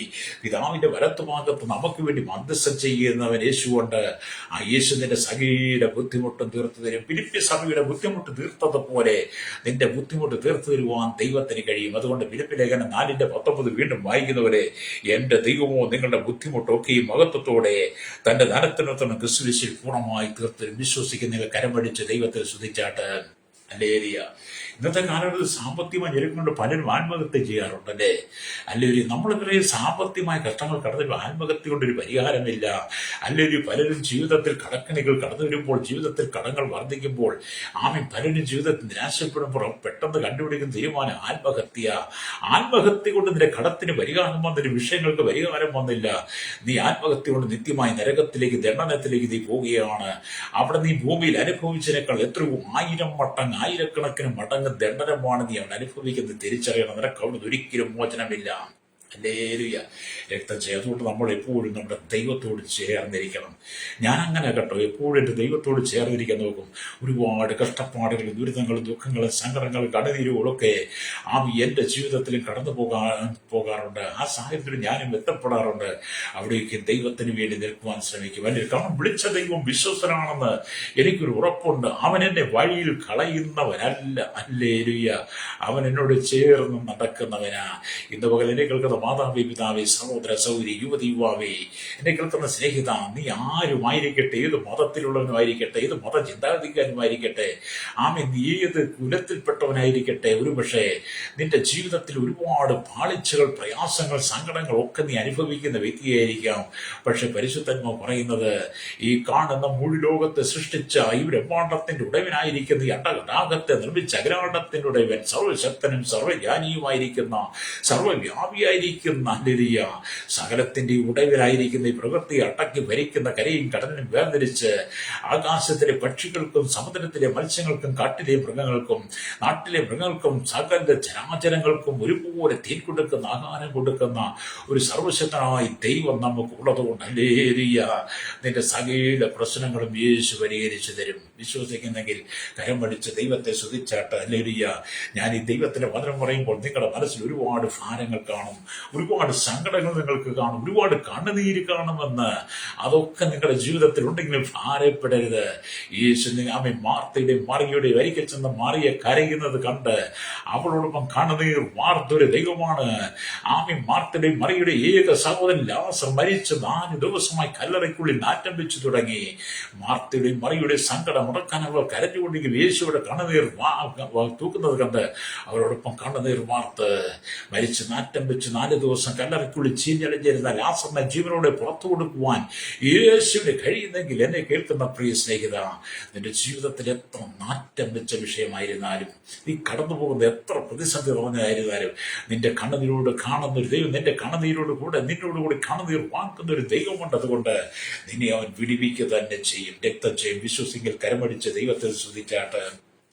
പിതാവിന്റെ വലത്തുഭാഗത്ത് നമുക്ക് വേണ്ടി മധ്യസ്ഥം ചെയ്യുന്നവൻ യേശുണ്ട്. ആ യേശുവിന്റെ സകല ബുദ്ധിമുട്ടും തീർത്തു തരും. ഫിലിപ്പി സഭയുടെ ബുദ്ധിമുട്ട് തീർത്തതുപോലെ നിന്റെ ബുദ്ധിമുട്ട് തീർത്തു തരുവാൻ ദൈവത്തിന് കഴിയും. അതുകൊണ്ട് ഫിലിപ്പി ലേഖനം 4:19 വീണ്ടും വായിക്കുന്നവരെ, എന്റെ ദൈവമോ നിങ്ങളുടെ ബുദ്ധിമുട്ടൊക്കെയും മഹത്വത്തോടെ തന്റെ ധനത്തിനൊത്തണം ക്രിസ്തുവിൽ പൂർണ്ണമായി തീർത്ത് വിശ്വസിക്കുന്ന നിങ്ങൾ കരമടിച്ച് ദൈവത്തിൽ സ്തുതിച്ചാട്ട്. ഹല്ലേലൂയ. ഇന്നത്തെ കാലഘട്ടത്തിൽ സാമ്പത്തികമായി ഞെരുക്കൊണ്ട് പലരും ആത്മഹത്യ ചെയ്യാറുണ്ടല്ലേ? അല്ലെങ്കിൽ നമ്മളിങ്ങനെ സാമ്പത്തികമായ കഷ്ടങ്ങൾ കടന്നു ആത്മഹത്യ കൊണ്ടൊരു പരിഹാരമില്ല. അല്ലെങ്കിൽ പലരും ജീവിതത്തിൽ കടക്കണികൾ കടന്നു വരുമ്പോൾ, ജീവിതത്തിൽ കടങ്ങൾ വർദ്ധിക്കുമ്പോൾ, പലരും ജീവിതത്തിൽ നിരാശപ്പെടുമ്പോൾ പെട്ടെന്ന് കണ്ടുപിടിക്കുന്ന തീരുമാനം ആത്മഹത്യ. ആത്മഹത്യ കൊണ്ട് നിന്റെ കടത്തിന് പരിഹാരം വന്നൊരു വിഷയങ്ങൾക്ക് പരിഹാരം വന്നില്ല. നീ ആത്മഹത്യ കൊണ്ട് നിത്യമായി നരകത്തിലേക്ക്, ദണ്ഡനത്തിലേക്ക് നീ പോവുകയാണ്. അവിടെ നീ ഭൂമിയിൽ അനുഭവിച്ചതിനേക്കാൾ എത്രയോ 1000 മടങ്ങ്, ആയിരക്കണക്കിന് മടങ്ങ് ദണ്ഡനമാണ് നീ അവൻ അനുഭവിക്കുന്നത്. തിരിച്ചറിയണം. നിനക്ക് അവിടെ ഒരിക്കലും മോചനമില്ല. ഹല്ലേലൂയ. രക്തം ചെയ്തുകൊണ്ട് നമ്മൾ എപ്പോഴും നമ്മുടെ ദൈവത്തോട് ചേർന്നിരിക്കണം. ഞാൻ അങ്ങനെ കേട്ടോ, എപ്പോഴും എൻ്റെ ദൈവത്തോട് ചേർന്നിരിക്കാൻ നോക്കും. ഒരുപാട് കഷ്ടപ്പാടുകളും ദുരിതങ്ങളും ദുഃഖങ്ങളും സങ്കടങ്ങളും കണ്ണുനീരുകളൊക്കെ എൻ്റെ ജീവിതത്തിലും കടന്നു പോകാറുണ്ട്. ആ സാഹചര്യത്തിൽ ഞാനും എത്തപ്പെടാറുണ്ട്. അവിടേക്ക് ദൈവത്തിന് വേണ്ടി നിൽക്കുവാൻ ശ്രമിക്കും. അല്ലെങ്കിൽ കാരണം വിളിച്ച ദൈവം വിശ്വസ്തനാണെന്ന് എനിക്കൊരു ഉറപ്പുണ്ട്. അവൻ എന്നെ വഴിയിൽ കളയുന്നവനല്ല. ഹല്ലേലൂയ. അവൻ എന്നോട് ചേർന്ന് നടക്കുന്നവനാ. ഇന്ന് പകൽ എന്നെ കേൾക്കുന്ന മാതാവേ, പിതാവേ, സഹോദര സഹോദരി, യുവതി യുവാവേ, എന്നെ കേൾക്കുന്ന സ്നേഹിത, നീ ആരുമായിരിക്കട്ടെ, ഏത് മതത്തിലുള്ളവനുമായിരിക്കട്ടെ, ഏത് മത ചിന്താഗതിക്കാരുമായിരിക്കട്ടെ, നീ ഏത് കുലത്തിൽപ്പെട്ടവനായിരിക്കട്ടെ, ഒരുപക്ഷെ നിന്റെ ജീവിതത്തിൽ ഒരുപാട് പാളിച്ചകൾ, പ്രയാസങ്ങൾ, സങ്കടങ്ങൾ ഒക്കെ നീ അനുഭവിക്കുന്ന വ്യക്തിയായിരിക്കാം. പക്ഷെ പരിശുദ്ധാത്മാവ് പറയുന്നത്, ഈ കാണുന്ന മുഴു ലോകത്തെ സൃഷ്ടിച്ച ഈ ബ്രഹ്മാണ്ഡത്തിന്റെ ഉടയവനായിരിക്കുന്ന, ഈ അണ്ടകടാകത്തെ നിർമ്മിച്ച അഖിലാണ്ടത്തിന്റെ ഉടയവൻ, സർവശക്തനും സർവ്വജ്ഞാനിയുമായിരിക്കുന്ന, സർവ്വവ്യാപിയായിരിക്കുന്ന ഭരിക്കുന്ന ഹല്ലേലൂയ സകലത്തിന്റെ ഉടവിലായിരിക്കുന്ന ഈ പ്രകൃതി അടക്കി ഭരിക്കുന്ന കരയും കടലിനും വേർതിരിച്ച് ആകാശത്തിലെ പക്ഷികൾക്കും സമുദ്രത്തിലെ മത്സ്യങ്ങൾക്കും കാട്ടിലെ മൃഗങ്ങൾക്കും നാട്ടിലെ മൃഗങ്ങൾക്കും സകല ചരാചരങ്ങൾക്കും ഒരുപോലെ തീൻ കൊടുക്കുന്ന ആഹാരം കൊടുക്കുന്ന ഒരു സർവശക്തനായ ദൈവം നമുക്ക് ഉള്ളതുകൊണ്ട് ഹല്ലേലൂയ നിന്റെ സകല പ്രശ്നങ്ങളും യേശു പരിഹരിച്ചു തരും. വിശ്വസിക്കുന്നെങ്കിൽ കരം പഠിച്ച് ദൈവത്തെ സ്തുതിച്ചാട്ട് ഹല്ലേലൂയ. ഞാൻ ഈ ദൈവത്തിന്റെ വചനം പറയുമ്പോൾ നിങ്ങളുടെ മനസ്സിൽ ഒരുപാട് ഭാരങ്ങൾ കാണും, ഒരുപാട് സങ്കടങ്ങൾ നിങ്ങൾക്ക് കാണും, ഒരുപാട് കണ്ണുനീര് കാണുമെന്ന്. അതൊക്കെ നിങ്ങളുടെ ജീവിതത്തിൽ ഉണ്ടെങ്കിലും ഭാരപ്പെടരുത്. യേശു മാർത്തയുടെയും മറിയയുടെയും ഒരിക്കൽ ചെന്ന് മറിയെ കരയുന്നത് കണ്ട് അവളോടൊപ്പം കണ്ണുനീർ വാർത്തൊരു ദൈവമാണ്. മാർത്തയുടെയും മറിയുടെ ഏക സഹോദരൻ ലാസർ മരിച്ച് 4 ദിവസമായി കല്ലറയ്ക്കുള്ളിൽ നാറ്റം വെച്ചു തുടങ്ങി. മാർത്തയുടെയും മറിയുടെ സങ്കടം മുടക്കാൻ അവർ കരഞ്ഞുകൊണ്ടെങ്കിൽ യേശുവിടെ കണ്ണുനീർ തൂക്കുന്നത് കണ്ട് അവരോടൊപ്പം കണ്ണുനീർ വാർത്ത് മരിച്ച് നാറ്റം വെച്ച് 4 ദിവസം കല്ലറയ്ക്കുള്ളിൽ ചീഞ്ഞടിഞ്ഞിരുന്ന ലാസറിനെ ജീവനോടെ പുറത്തു കൊടുക്കുവാൻ യേശുവിന് കഴിയുന്നെങ്കിൽ എന്നെ കേൾക്കുന്ന പ്രിയ സ്നേഹിത, നിന്റെ ജീവിതത്തിൽ എത്ര നാറ്റം വെച്ച വിഷയമായിരുന്നാലും, നീ കടന്നു പോകുന്ന എത്ര പ്രതിസന്ധി പറഞ്ഞായിരുന്നാലും, നിന്റെ കണ്ണുനീരോട് കാണുന്ന ഒരു ദൈവം, നിന്റെ കണ്ണുനീരോട് കൂടെ നിന്നോടുകൂടി കണ്ണുനീർ വാക്കുന്ന ഒരു ദൈവമുണ്ട്. അതുകൊണ്ട് നിന്നെ അവൻ വിടിവിക്കുക തന്നെ ചെയ്യും, രക്തം ചെയ്യും. വിശ്വസിക്കൽ കരമടിച്ച് ദൈവത്തെ സ്തുതിച്ചാട്ട്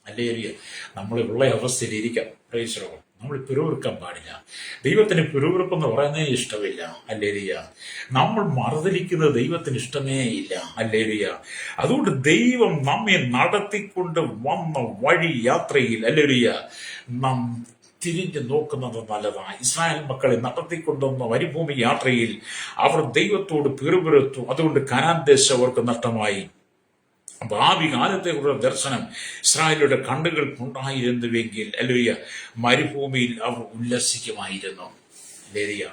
ഹല്ലേലൂയ. നമ്മൾ ഉള്ള അവസ്ഥയിൽ ഇരിക്കാം. Praise Lord. നമ്മൾ പിറുവിറുക്കാൻ പാടില്ല. ദൈവത്തിന് പിറുവിറുപ്പെന്ന് പറയുന്നതിന് ഇഷ്ടമില്ല. ഹല്ലേലൂയ. നമ്മൾ മറുതലിക്കുന്നത് ദൈവത്തിന് ഇഷ്ടമേ ഇല്ല. ഹല്ലേലൂയ. അതുകൊണ്ട് ദൈവം നമ്മെ നടത്തിക്കൊണ്ട് വന്ന വഴി യാത്രയിൽ ഹല്ലേലൂയ നാം തിരിഞ്ഞു നോക്കുന്നത് നല്ലതാണ്. ഇസ്രായേൽ മക്കളെ നടത്തിക്കൊണ്ടുവന്ന മരുഭൂമി യാത്രയിൽ അവർ ദൈവത്തോട് പിറുപിറുത്തു. അതുകൊണ്ട് കനാൻ ദേശം അവർക്ക് നഷ്ടമായി. ഭാവി കാലത്തെക്കുറിച്ചുള്ള ദർശനം ഇസ്രായേലിയുടെ കണ്ണുകൾക്കുണ്ടായിരുന്നുവെങ്കിൽ ഹല്ലേലൂയ മരുഭൂമിയിൽ അവർ ഉല്ലസിക്കുമായിരുന്നു. ഹല്ലേലൂയ.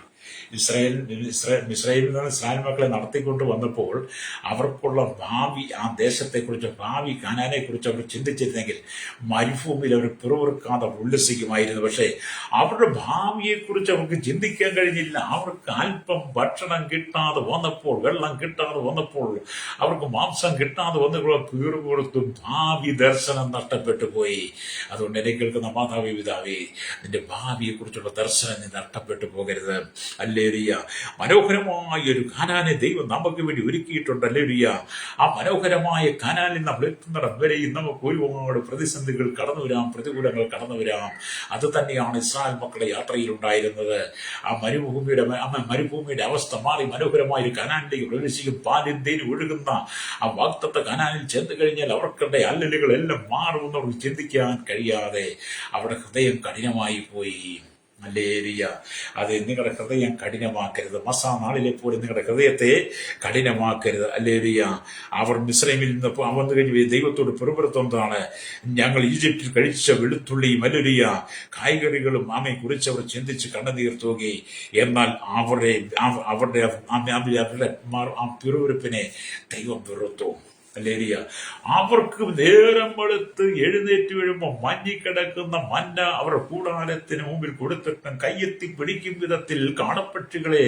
ഇസ്രായേലിൽ നിന്ന് ഇസ്രായേൽ മക്കളെ നടത്തിക്കൊണ്ട് വന്നപ്പോൾ അവർക്കുള്ള ഭാവി, ആ ദേശത്തെക്കുറിച്ച്, ഭാവി കാനാനെ കുറിച്ച് അവർ ചിന്തിച്ചിരുന്നെങ്കിൽ മരുഭൂമിയിൽ അവർ പിറുപിറുക്കാതെ ഉല്ലസിക്കുമായിരുന്നു. പക്ഷേ അവരുടെ ഭാവിയെക്കുറിച്ച് അവർക്ക് ചിന്തിക്കാൻ കഴിഞ്ഞില്ല. അവർക്ക് അല്പം ഭക്ഷണം കിട്ടാതെ വന്നപ്പോൾ, വെള്ളം കിട്ടാതെ വന്നപ്പോൾ, അവർക്ക് മാംസം കിട്ടാതെ വന്നപ്പോൾ പിറുപിറുത്തും ഭാവി ദർശനം നഷ്ടപ്പെട്ടു പോയി. അതുകൊണ്ട് എന്നെ കേൾക്കുന്ന മാതാവേ പിതാവേ, നിന്റെ ഭാവിയെക്കുറിച്ചുള്ള ദർശനം നീ നഷ്ടപ്പെട്ടു പോകരുത്. ഹല്ലേലൂയ. മനോഹരമായ ഒരു കാനാനെ ദൈവം നമുക്ക് വേണ്ടി ഒരുക്കിയിട്ടുണ്ട്. ഹല്ലേലൂയ. ആ മനോഹരമായ കാനാനിൽ നമ്മൾ എത്തുന്നിടം വരെയും നമുക്ക് ഒരുപാട് പ്രതിസന്ധികൾ കടന്നു വരാം, പ്രതികൂലങ്ങൾ കടന്നു വരാം. അത് തന്നെയാണ് ഇസ്രായേൽ മക്കളുടെ യാത്രയിൽ ഉണ്ടായിരുന്നത്. ആ മരുഭൂമിയുടെ അവസ്ഥ മാറി മനോഹരമായ ഒരു കാനാനിലേക്ക് പ്രവേശിക്കും. പാലും തേനും ഒഴുകുന്ന ആ വാഗ്ദത്ത കാനാനിൽ ചെന്ന് കഴിഞ്ഞാൽ അവർക്കുടെ അല്ലലുകളെല്ലാം മാറുമെന്ന് അവർക്ക് ചിന്തിക്കാൻ കഴിയാതെ അവിടെ ഹൃദയം കഠിനമായി പോയി. ഹല്ലേലൂയ. അത് നിങ്ങളുടെ ഹൃദയം കഠിനമാക്കരുത്. മസാ നാളിലെ പോലെ നിങ്ങളുടെ ഹൃദയത്തെ കഠിനമാക്കരുത്. ഹല്ലേലൂയ. അവർ മിസ്രൈമിൽ നിന്ന് വന്നു കഴിഞ്ഞ് ദൈവത്തോട് പിറുപിറുത്തുന്നതാണ്, ഞങ്ങൾ ഈജിപ്തിൽ കഴിച്ച വെളുത്തുള്ളിയും ഹല്ലേലൂയ കായ്കറികളും ആമയെ കുറിച്ച് അവർ ചിന്തിച്ച് കണ്ണുനീർ തൂകി. എന്നാൽ അവരുടെ ആ പിറുപിറുപ്പിനെ ദൈവം വെറുത്തു. ഹല്ലേലൂയ. അവർക്ക് നേരം വെളുത്ത് എഴുന്നേറ്റ് വീഴുമ്പോൾ മഞ്ഞിക്കിടക്കുന്ന മന്ന അവരുടെ കൂടാരത്തിന് മുമ്പിൽ കൊടുത്തിട്ടും കയ്യെത്തി പിടിക്കും വിധത്തിൽ കാണപ്പക്ഷികളെ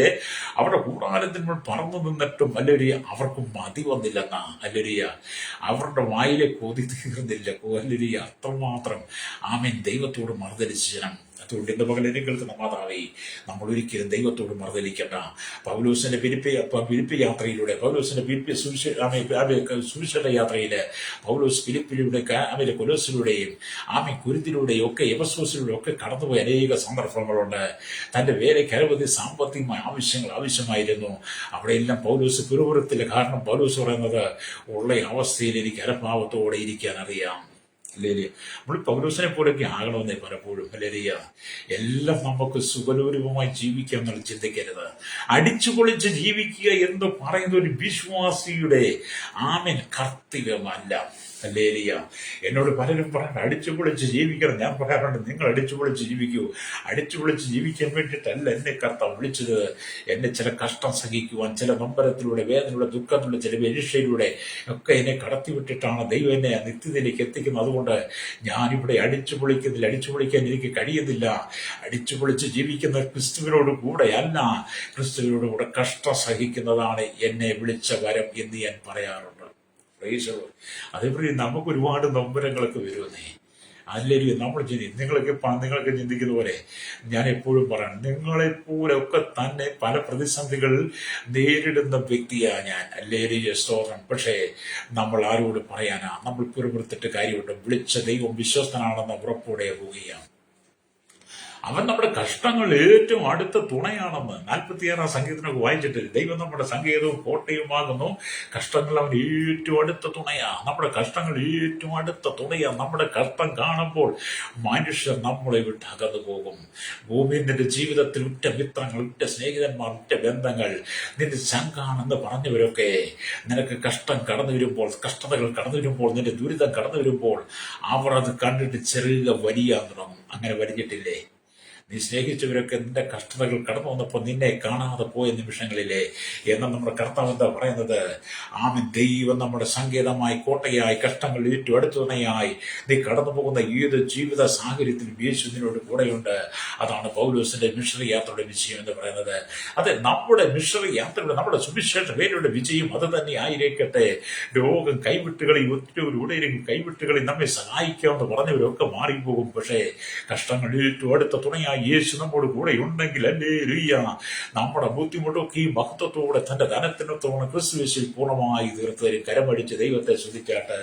അവരുടെ കൂടാരത്തിന് പറന്നു നിന്നിട്ടും ഹല്ലേലൂയ അവർക്ക് മതി വന്നില്ലെന്നാ. ഹല്ലേലൂയ. അവരുടെ വായിലെ കൊതി തീർന്നില്ല. ഹല്ലേലൂയ. അത്രമാത്രം ആമേൻ ദൈവത്തോട് മറുതലിച്ച ജനം. അതുകൊണ്ട് എന്റെ മകൾ എന്നെ കേൾക്കുന്ന മാതാവേ, നമ്മൾ ഒരിക്കലും ദൈവത്തോട് മറുതലിക്കണ്ട. പൗലോസിന്റെ ഫിലിപ്പി യാത്രയിലൂടെ, പൗലോസിന്റെ സുവിശേഷ യാത്രയില് പൗലോസ് ഫിലിപ്പിലൂടെ, അവരെ കൊലോസിലൂടെയും കുരുത്തിലൂടെയും ഒക്കെ എഫെസോസിലൂടെ ഒക്കെ കടന്നുപോയ അനേക സന്ദർഭങ്ങളുണ്ട്. തന്റെ വേലയ്ക്ക് അനവധി സാമ്പത്തികമായ ആവശ്യമായിരുന്നു. അവിടെയെല്ലാം പൗലോസ് പിറുപിറുത്തില്ല. കാരണം പൗലോസ് പറയുന്നത്, ഉള്ള അവസ്ഥയിൽ എനിക്ക് അരഭാവത്തോടെ ഇരിക്കാൻ അറിയാം. ഹല്ലേലൂയ. നമ്മൾ പൗലോസിനെ പോലെയൊക്കെ ആകണമെന്നേ പലപ്പോഴും. ഹല്ലേലൂയ. എല്ലാം നമുക്ക് സുഖലോലുപമായി ജീവിക്കുക എന്നുള്ള ചിന്തിക്കരുത്. അടിച്ചുപൊളിച്ച് ജീവിക്കുക എന്ന് പറയുന്ന ഒരു വിശ്വാസിയുടെ കർത്തവ്യമല്ല. ഹല്ലേലൂയ. എന്നോട് പലരും പറയണ്ട അടിച്ചുപൊളിച്ച് ജീവിക്കണം. ഞാൻ പറയാറുണ്ട്, നിങ്ങൾ അടിച്ചുപൊളിച്ച് ജീവിക്കൂ. അടിച്ചുപൊളിച്ച് ജീവിക്കാൻ വേണ്ടിയിട്ടല്ല എന്നെ കർത്താവ് വിളിച്ചത്. എന്നെ ചില കഷ്ടം സഹിക്കുവാൻ, ചില നൊമ്പരത്തിലൂടെ, വേദനയിലൂടെ, ദുഃഖത്തിലൂടെ, ചില പരീക്ഷയിലൂടെ ഒക്കെ എന്നെ കടത്തിവിട്ടിട്ടാണ് ദൈവം എന്നെ നിത്യതയിലേക്ക് എത്തിക്കുന്നത്. അതുകൊണ്ട് ഞാനിവിടെ അടിച്ചുപൊളിക്കുന്നില്ല, അടിച്ചുപൊളിക്കാൻ എനിക്ക് കഴിയുന്നില്ല. അടിച്ചുപൊളിച്ച് ജീവിക്കുന്ന ക്രിസ്തുവിനോട് കൂടെയല്ല, ക്രിസ്തുവിനോട് കൂടെ കഷ്ടം സഹിക്കുന്നതാണ് എന്നെ വിളിച്ച വരം എന്ന് ഞാൻ പറയാറുണ്ട്. അതേപോലെ നമുക്ക് ഒരുപാട് നൊമ്പരങ്ങളൊക്കെ വരുമെന്നേ. അല്ലെങ്കിൽ നിങ്ങൾക്ക് ചിന്തിക്കുന്ന പോലെ ഞാൻ എപ്പോഴും പറയണം, നിങ്ങളെപ്പോലൊക്കെ തന്നെ പല പ്രതിസന്ധികൾ നേരിടുന്ന വ്യക്തിയാണ് ഞാൻ. അല്ലെങ്കിൽ സ്തോത്രം. പക്ഷേ നമ്മൾ ആരോട് പറയാനാ? നമ്മൾ പിറുപിറുത്തിട്ട് കാര്യമുണ്ട്. വിളിച്ച ദൈവം വിശ്വസ്തനാണെന്ന ഉറപ്പോടെ പോവുകയാണ്. അവൻ നമ്മുടെ കഷ്ടങ്ങൾ ഏറ്റവും അടുത്ത തുണയാണെന്ന് 46 സംഗീതത്തിനൊക്കെ വായിച്ചിട്ട്, ദൈവം നമ്മുടെ സങ്കേതവും കോട്ടയുമാകുന്നു, കഷ്ടങ്ങൾ അവൻ ഏറ്റവും അടുത്ത തുണയാ. നമ്മുടെ കഷ്ടങ്ങൾ ഏറ്റവും അടുത്ത തുണയാ. നമ്മുടെ കഷ്ടം കാണുമ്പോൾ മനുഷ്യർ നമ്മളെ വിട്ട് അകന്നു പോകും. ഭൂമിയിൽ നിന്റെ ജീവിതത്തിൽ ഉറ്റ മിത്രങ്ങൾ, ഉറ്റ സ്നേഹിതന്മാർ, ഉറ്റ ബന്ധങ്ങൾ, നിന്റെ ചങ്കാണെന്ന് പറഞ്ഞവരൊക്കെ നിനക്ക് കഷ്ടം കടന്നു വരുമ്പോൾ, കഷ്ടതകൾ കടന്നു വരുമ്പോൾ, നിന്റെ ദുരിതം കടന്നു വരുമ്പോൾ അവർ അത് കണ്ടിട്ട് ചെറിയ വലിയാൻ തുടങ്ങും. അങ്ങനെ വലിഞ്ഞിട്ടില്ലേ? നീ സ്നേഹിച്ചവരൊക്കെ നിന്റെ കഷ്ടതകൾ കടന്നു വന്നപ്പോൾ നിന്നെ കാണാതെ പോയ നിമിഷങ്ങളിലെ എന്നാൽ നമ്മുടെ കർത്താവ് എന്താ പറയുന്നത്? ആമേൻ. ദൈവം നമ്മുടെ സങ്കേതമായി, കോട്ടയായി, കഷ്ടങ്ങൾ ഏറ്റവും അടുത്തുണയായി, നീ കടന്നു പോകുന്ന ഏത് ജീവിത സാഹചര്യത്തിലും യേശു നിന്നോട് കൂടെയുണ്ട്. അതാണ് പൗലോസിന്റെ മിഷണറി യാത്രയുടെ വിജയം എന്ന് പറയുന്നത്. അതെ, നമ്മുടെ മിഷണറി യാത്രയുടെ, നമ്മുടെ സുവിശേഷ വേലയുടെ വിജയം അത് തന്നെ ആയിരിക്കട്ടെ. രോഗം കൈവിട്ടുകളി, ഒറ്റൂരുടെയും കൈവിട്ടുകളി നമ്മെ സഹായിക്കാമെന്ന് പറഞ്ഞവരൊക്കെ മാറിപ്പോകും. പക്ഷേ കഷ്ടങ്ങൾ ഏറ്റവും അടുത്ത തുണയായി യേശു നമ്മോട് കൂടെ ഉണ്ടെങ്കിൽ, ഹല്ലേലൂയ, നമ്മുടെ ബുദ്ധിമുട്ടൊക്കെ ഈ മഹത്വത്തോടെ തന്റെ ധനത്തിനത്തോടെ ക്രിസ്തുയേശുവിൽ പൂർണ്ണമായി തീർത്തവരും കരമടിച്ച് ദൈവത്തെ ശ്രദ്ധിച്ചാട്ട്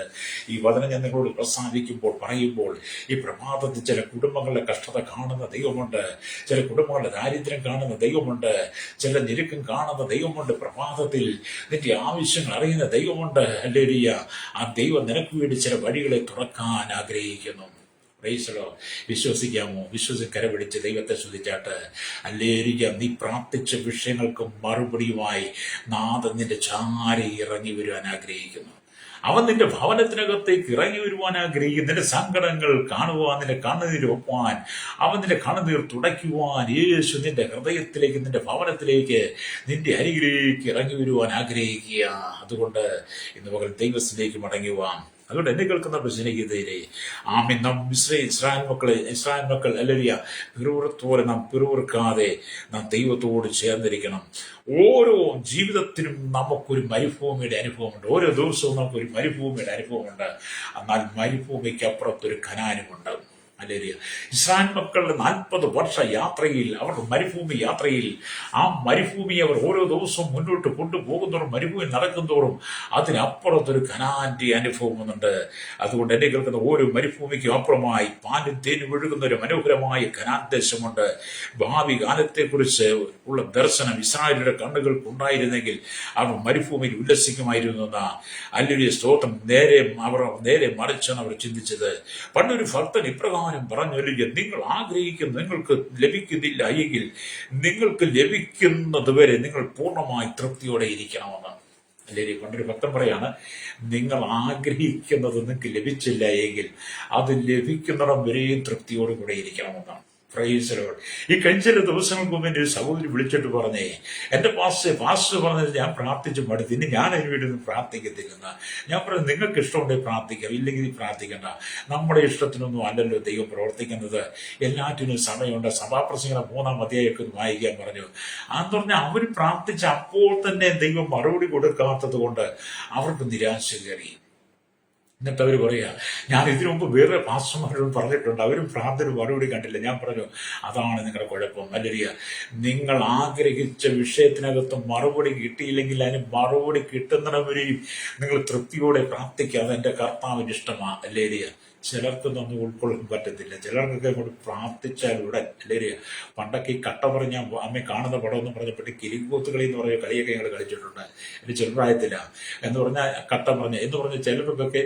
ഈ വചനം ഞാൻ നിങ്ങളോട് പ്രസ്താവിക്കുമ്പോൾ പറയുമ്പോൾ, ഈ പ്രഭാതത്തിൽ ചില കുടുംബങ്ങളുടെ കഷ്ടത കാണുന്ന ദൈവമുണ്ട്, ചില കുടുംബങ്ങളുടെ ദാരിദ്ര്യം കാണുന്ന ദൈവമുണ്ട്, ചില ഞെരുക്കം കാണുന്ന ദൈവമുണ്ട്. പ്രഭാതത്തിൽ നിന്റെ ആവശ്യങ്ങൾ അറിയുന്ന ദൈവമുണ്ട്. ഹല്ലേലൂയ. ആ ദൈവം നിനക്ക് വേണ്ടി ചില വഴികളെ തുറക്കാൻ ആഗ്രഹിക്കുന്നു. വിശ്വസിക്കാമോ? കരപിടിച്ച് ദൈവത്തെ സ്തുതിച്ചാട്ട് ഹല്ലേലൂയ. നീ പ്രാർത്ഥിച്ച വിഷയങ്ങൾക്ക് മറുപടിയുമായി നാഥൻ നിന്റെ ചാരി ഇറങ്ങി വരുവാൻ ആഗ്രഹിക്കുന്നു. അവൻ നിന്റെ ഭവനത്തിനകത്തേക്ക് ഇറങ്ങി വരുവാൻ ആഗ്രഹിക്കും. നിന്റെ സങ്കടങ്ങൾ കാണുവാൻ, നിന്റെ കണ്ണുനീർ ഒപ്പാൻ, അവൻ നിന്റെ കണ്ണുനീർ തുടയ്ക്കുവാൻ യേശു നിന്റെ ഹൃദയത്തിലേക്ക്, നിന്റെ ഭവനത്തിലേക്ക്, നിന്റെ അരികിലേക്ക് ഇറങ്ങി വരുവാൻ ആഗ്രഹിക്കുക. അതുകൊണ്ട് ഇന്ന് പകൽ ദൈവത്തിലേക്ക് മടങ്ങുവാൻ. അതുകൊണ്ട് എന്നെ കേൾക്കുന്ന സ്നേഹിതരെ, ആമേൻ. നാം ഇസ്രായേൽ മക്കൾ ഹല്ലേലൂയ, പിറുപിറുത്തോടെ നാം പിറുപിറുക്കാതെ നാം ദൈവത്തോട് ചേർന്നിരിക്കണം. ഓരോ ജീവിതത്തിനും നമുക്കൊരു മരുഭൂമിയുടെ അനുഭവമുണ്ട്. ഓരോ ദിവസവും നമുക്കൊരു മരുഭൂമിയുടെ അനുഭവമുണ്ട്. എന്നാൽ മരുഭൂമിക്ക് അപ്പുറത്തൊരു കനാനുമുണ്ട്. ഹല്ലേലൂയ. ഇസ്രായേൽ മക്കളുടെ 40 വർഷ യാത്രയിൽ, അവരുടെ മരുഭൂമി യാത്രയിൽ, ആ മരുഭൂമി അവർ ഓരോ ദിവസവും മുന്നോട്ട് കൊണ്ടുപോകുന്നതോറും, മരുഭൂമി നടക്കുന്നതോറും അതിനപ്പുറത്തൊരു കനാന്റെ അനുഭവം വന്നുണ്ട്. അതുകൊണ്ട് എന്നെ കേൾക്കുന്ന ഓരോ മരുഭൂമിക്കും അപ്പുറമായി പാലും തേനും ഒഴുകുന്ന ഒരു മനോഹരമായ കനാൻ ദേശമുണ്ട്. ഭാവി കാലത്തെക്കുറിച്ച് ഉള്ള ദർശനം ഇസ്രായേലിന്റെ കണ്ണുകൾക്കുണ്ടായിരുന്നെങ്കിൽ അവർ മരുഭൂമിയിൽ ഉല്ലസിക്കുമായിരുന്നു എന്ന ഹല്ലേലൂയ സ്തോത്രം. നേരെ മറിച്ചാണ് അവർ ചിന്തിച്ചത്. പണ്ടൊരു ഭക്തൻ ഇപ്രകാരം പറഞ്ഞു, നിങ്ങൾ ആഗ്രഹിക്കുന്ന നിങ്ങൾക്ക് ലഭിക്കുന്നില്ല എങ്കിൽ നിങ്ങൾക്ക് ലഭിക്കുന്നത് വരെ നിങ്ങൾ പൂർണ്ണമായി തൃപ്തിയോടെ ഇരിക്കണമെന്ന്. അല്ലെങ്കിൽ പണ്ടൊരു ഭക്തൻ പറയാണ്, നിങ്ങൾ ആഗ്രഹിക്കുന്നത് നിങ്ങൾക്ക് ലഭിച്ചില്ല എങ്കിൽ അത് ലഭിക്കുന്നിടം വരെയും തൃപ്തിയോടുകൂടെ ഇരിക്കണമെന്നാണ്. ഈ കഴിഞ്ഞ ചില ദിവസങ്ങൾക്ക് മുമ്പ് എൻ്റെ ഒരു സഹോദരി വിളിച്ചിട്ട് പറഞ്ഞേ, എന്റെ പാസ്റ്റർ പറഞ്ഞത് ഞാൻ പ്രാർത്ഥിച്ചു മടുത്തു, ഇനി ഞാൻ അതിന് വേണ്ടി ഒന്നും പ്രാർത്ഥിക്കത്തില്ലെന്ന്. ഞാൻ പറഞ്ഞു, നിങ്ങൾക്ക് ഇഷ്ടമുണ്ടെങ്കിൽ പ്രാർത്ഥിക്കാം, ഇല്ലെങ്കിൽ പ്രാർത്ഥിക്കണ്ട. നമ്മുടെ ഇഷ്ടത്തിനൊന്നും അല്ലല്ലോ ദൈവം പ്രവർത്തിക്കുന്നത്. എല്ലാറ്റിനും സമയമുണ്ട്. സഭാപ്രസംഗം 3-ാം അധ്യായമൊക്കെ വായിക്കാൻ പറഞ്ഞു. അതെന്ന് പറഞ്ഞാൽ അവർ പ്രാർത്ഥിച്ച അപ്പോൾ തന്നെ ദൈവം മറുപടി കൊടുക്കാത്തത് കൊണ്ട് അവർക്ക് നിരാശ കയറി. എന്നിട്ട് അവർ പറയാ, ഞാൻ ഇതിനു മുമ്പ് വേറെ പാസ്റ്റർമാരോട് പറഞ്ഞിട്ടുണ്ട്, അവരും പ്രാർത്ഥന മറുപടി കണ്ടില്ല. ഞാൻ പറഞ്ഞു, അതാണ് നിങ്ങളുടെ കുഴപ്പം. ഹല്ലേലൂയ. നിങ്ങൾ ആഗ്രഹിച്ച വിഷയത്തിനകത്ത് മറുപടി കിട്ടിയില്ലെങ്കിൽ അതിന് മറുപടി കിട്ടുന്നവരെയും നിങ്ങൾ തൃപ്തിയോടെ പ്രാർത്ഥിക്കാതെ എന്റെ കർത്താവിന് ഇഷ്ടമാണ്. ഹല്ലേലൂയ. ചിലർക്കൊന്നും ഉൾക്കൊള്ളാൻ പറ്റത്തില്ല. ചിലർക്കൊക്കെ കൊണ്ട് പ്രാർത്ഥിച്ചാൽ ഉടൻ. ഹല്ലേലൂയ. പണ്ടൊക്കെ ഈ കട്ട പറഞ്ഞ അമ്മ കാണുന്ന പടം എന്ന് പറഞ്ഞപ്പെട്ട് കിരികൂത്തുകളി എന്ന് പറഞ്ഞ കളിയൊക്കെ ഞങ്ങൾ കളിച്ചിട്ടുണ്ട് എൻ്റെ ചെറുപ്രായത്തില. എന്ന് പറഞ്ഞാൽ കട്ട പറഞ്ഞ എന്ന് പറഞ്ഞ ചിലർക്കൊക്കെ